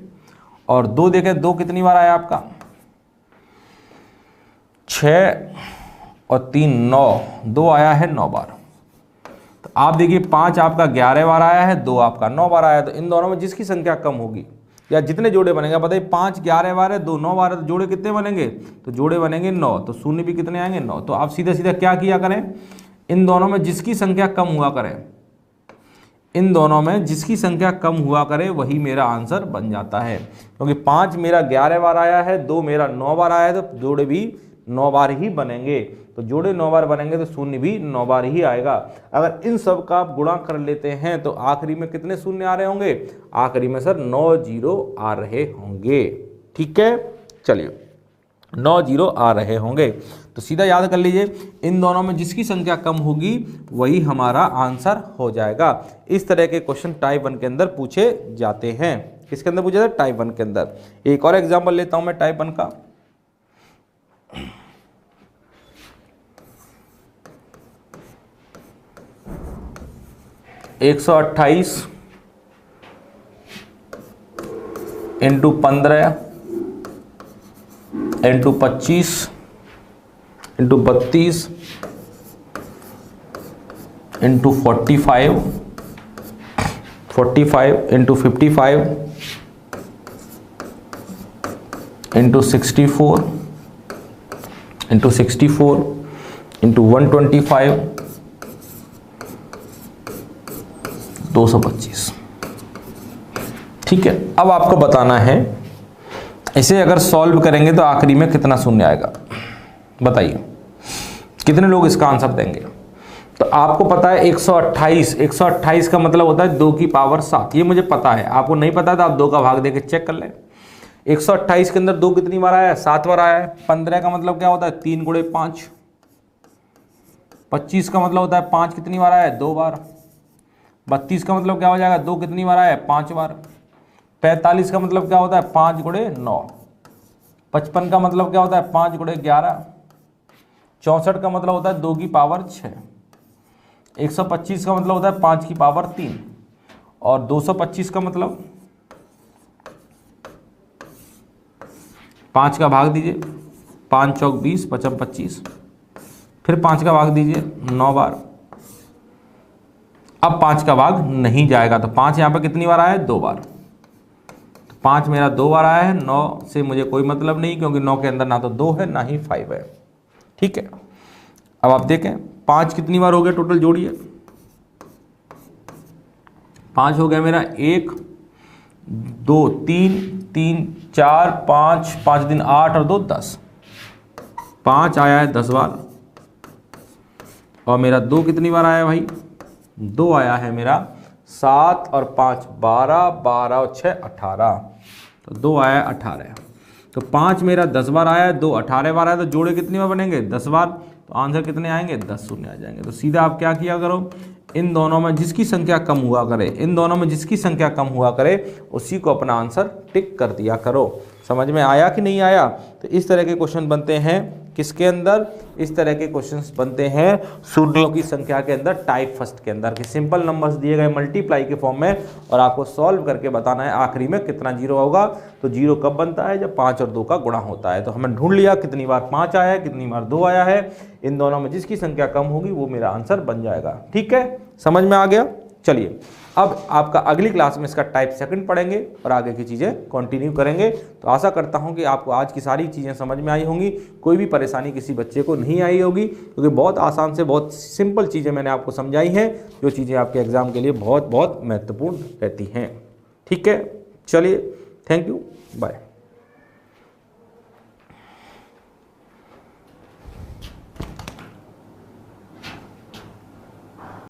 [SPEAKER 1] और 2 देखें 2 कितनी बार आया आपका, 6 और 3 9, 2 आया है 9 बार। तो आप देखिए 5 आपका 11 बार आया है, 2 आपका 9 बार आया है। तो इन दोनों में जिसकी संख्या कम होगी या जितने जोड़े बनेंगे, बताइए 5 11 बार है, 2 9 बार है, तो जोड़े कितने बनेंगे, तो जोड़े बनेंगे 9, तो शून्य भी कितने आएंगे 9। तो आप सीधा सीधा क्या किया करें, इन दोनों में जिसकी संख्या कम हुआ करे, इन दोनों में जिसकी संख्या कम हुआ करे वही मेरा आंसर बन जाता है। क्योंकि 5 मेरा 11 बार आया है, 2 मेरा 9 बार आया है, तो जोड़े भी 9 बार ही बनेंगे। तो जोड़े 9 बार बनेंगे तो शून्य भी 9 बार ही आएगा। अगर इन सब का आप गुणा कर लेते हैं तो आखिरी में कितने शून्य आ रहे होंगे, आखिरी में सर 9 जीरो आ रहे होंगे। ठीक है, चलिए 9 जीरो आ रहे होंगे। तो सीधा याद कर लीजिए, इन दोनों में जिसकी संख्या कम होगी वही हमारा आंसर हो जाएगा। इस तरह के क्वेश्चन टाइप 1 के अंदर पूछे जाते हैं। किसके अंदर पूछे जाते हैं, टाइप 1 के अंदर। एक और एग्जाम्पल लेता हूं मैं टाइप 1 का। 128 into 15 into 25 into 32 into 45 into 55 into 64 into 125 225। ठीक है, अब आपको बताना है इसे अगर सॉल्व करेंगे तो आखिरी में कितना शून्य आएगा, बताइए कितने लोग इसका आंसर देंगे। तो आपको पता है 128 का मतलब होता है 2 की पावर 7, ये मुझे पता है। आपको नहीं पता था आप 2 का भाग देके चेक कर लें। 128 के अंदर 2 कितनी बार आया है, 7 बार आया है। 15 का मतलब क्या होता है 3 गुणे 5। 25 का मतलब होता है 5 कितनी बार आया है, 2 बार। 32 का मतलब क्या हो जाएगा, 2 कितनी बार आया है, 5 बार। 45 का मतलब क्या होता है 5 गुणे 9। 55 का मतलब क्या होता है 5 गुणे 11। 64 का मतलब होता है 2 की पावर 6। 125 का मतलब होता है 5 की पावर 3। और 225 का मतलब 5 का भाग दीजिए, 5 चौक 20, 55 25, फिर 5 का भाग दीजिए 9 बार। अब 5 का भाग नहीं जाएगा तो 5 यहाँ पर कितनी बार आया है, 2 बार। तो 5 मेरा 2 बार आया है, 9 से मुझे कोई मतलब नहीं क्योंकि 9 के अंदर ना तो 2 है ना ही 5 है। ठीक है, अब आप देखें 5 कितनी बार हो गया टोटल, जोड़िए। 5 हो गया मेरा 1 2 3 3 4 5 5 दिन 8 और 2 10। 5 आया है 10 बार। और मेरा 2 कितनी बार आया भाई, 2 आया है मेरा 7 और 5 12, 12 और 6 18, तो 2 आया है 18। तो 5 मेरा 10 बार आया है, 2 18 बार आया, तो जोड़े कितनी बार बनेंगे, 10 बार। तो आंसर कितने आएंगे, 10 शून्य आ जाएंगे। तो सीधा आप क्या किया करो, इन दोनों में जिसकी संख्या कम हुआ करे, इन दोनों में जिसकी संख्या कम हुआ करे उसी को अपना आंसर टिक कर दिया करो। समझ में आया कि नहीं आया। तो इस तरह के क्वेश्चन बनते हैं किसके अंदर, इस तरह के क्वेश्चंस बनते हैं शून्यों की संख्या के अंदर, टाइप फर्स्ट के अंदर, कि सिंपल नंबर्स दिए गए मल्टीप्लाई के फॉर्म में और आपको सॉल्व करके बताना है आखिरी में कितना जीरो होगा। तो जीरो कब बनता है, जब 5 और 2 का गुणा होता है। तो हमने ढूंढ लिया कितनी बार 5 आया है, कितनी बार 2 आया है, इन दोनों में जिसकी संख्या कम होगी वो मेरा आंसर बन जाएगा। ठीक है, समझ में आ गया। चलिए अब आपका अगली क्लास में इसका टाइप सेकंड पढ़ेंगे और आगे की चीज़ें कंटिन्यू करेंगे। तो आशा करता हूं कि आपको आज की सारी चीज़ें समझ में आई होंगी, कोई भी परेशानी किसी बच्चे को नहीं आई होगी, क्योंकि बहुत आसान से बहुत सिंपल चीज़ें मैंने आपको समझाई हैं, जो चीज़ें आपके एग्जाम के लिए बहुत बहुत महत्वपूर्ण रहती हैं। ठीक है, चलिए, थैंक यू, बाय।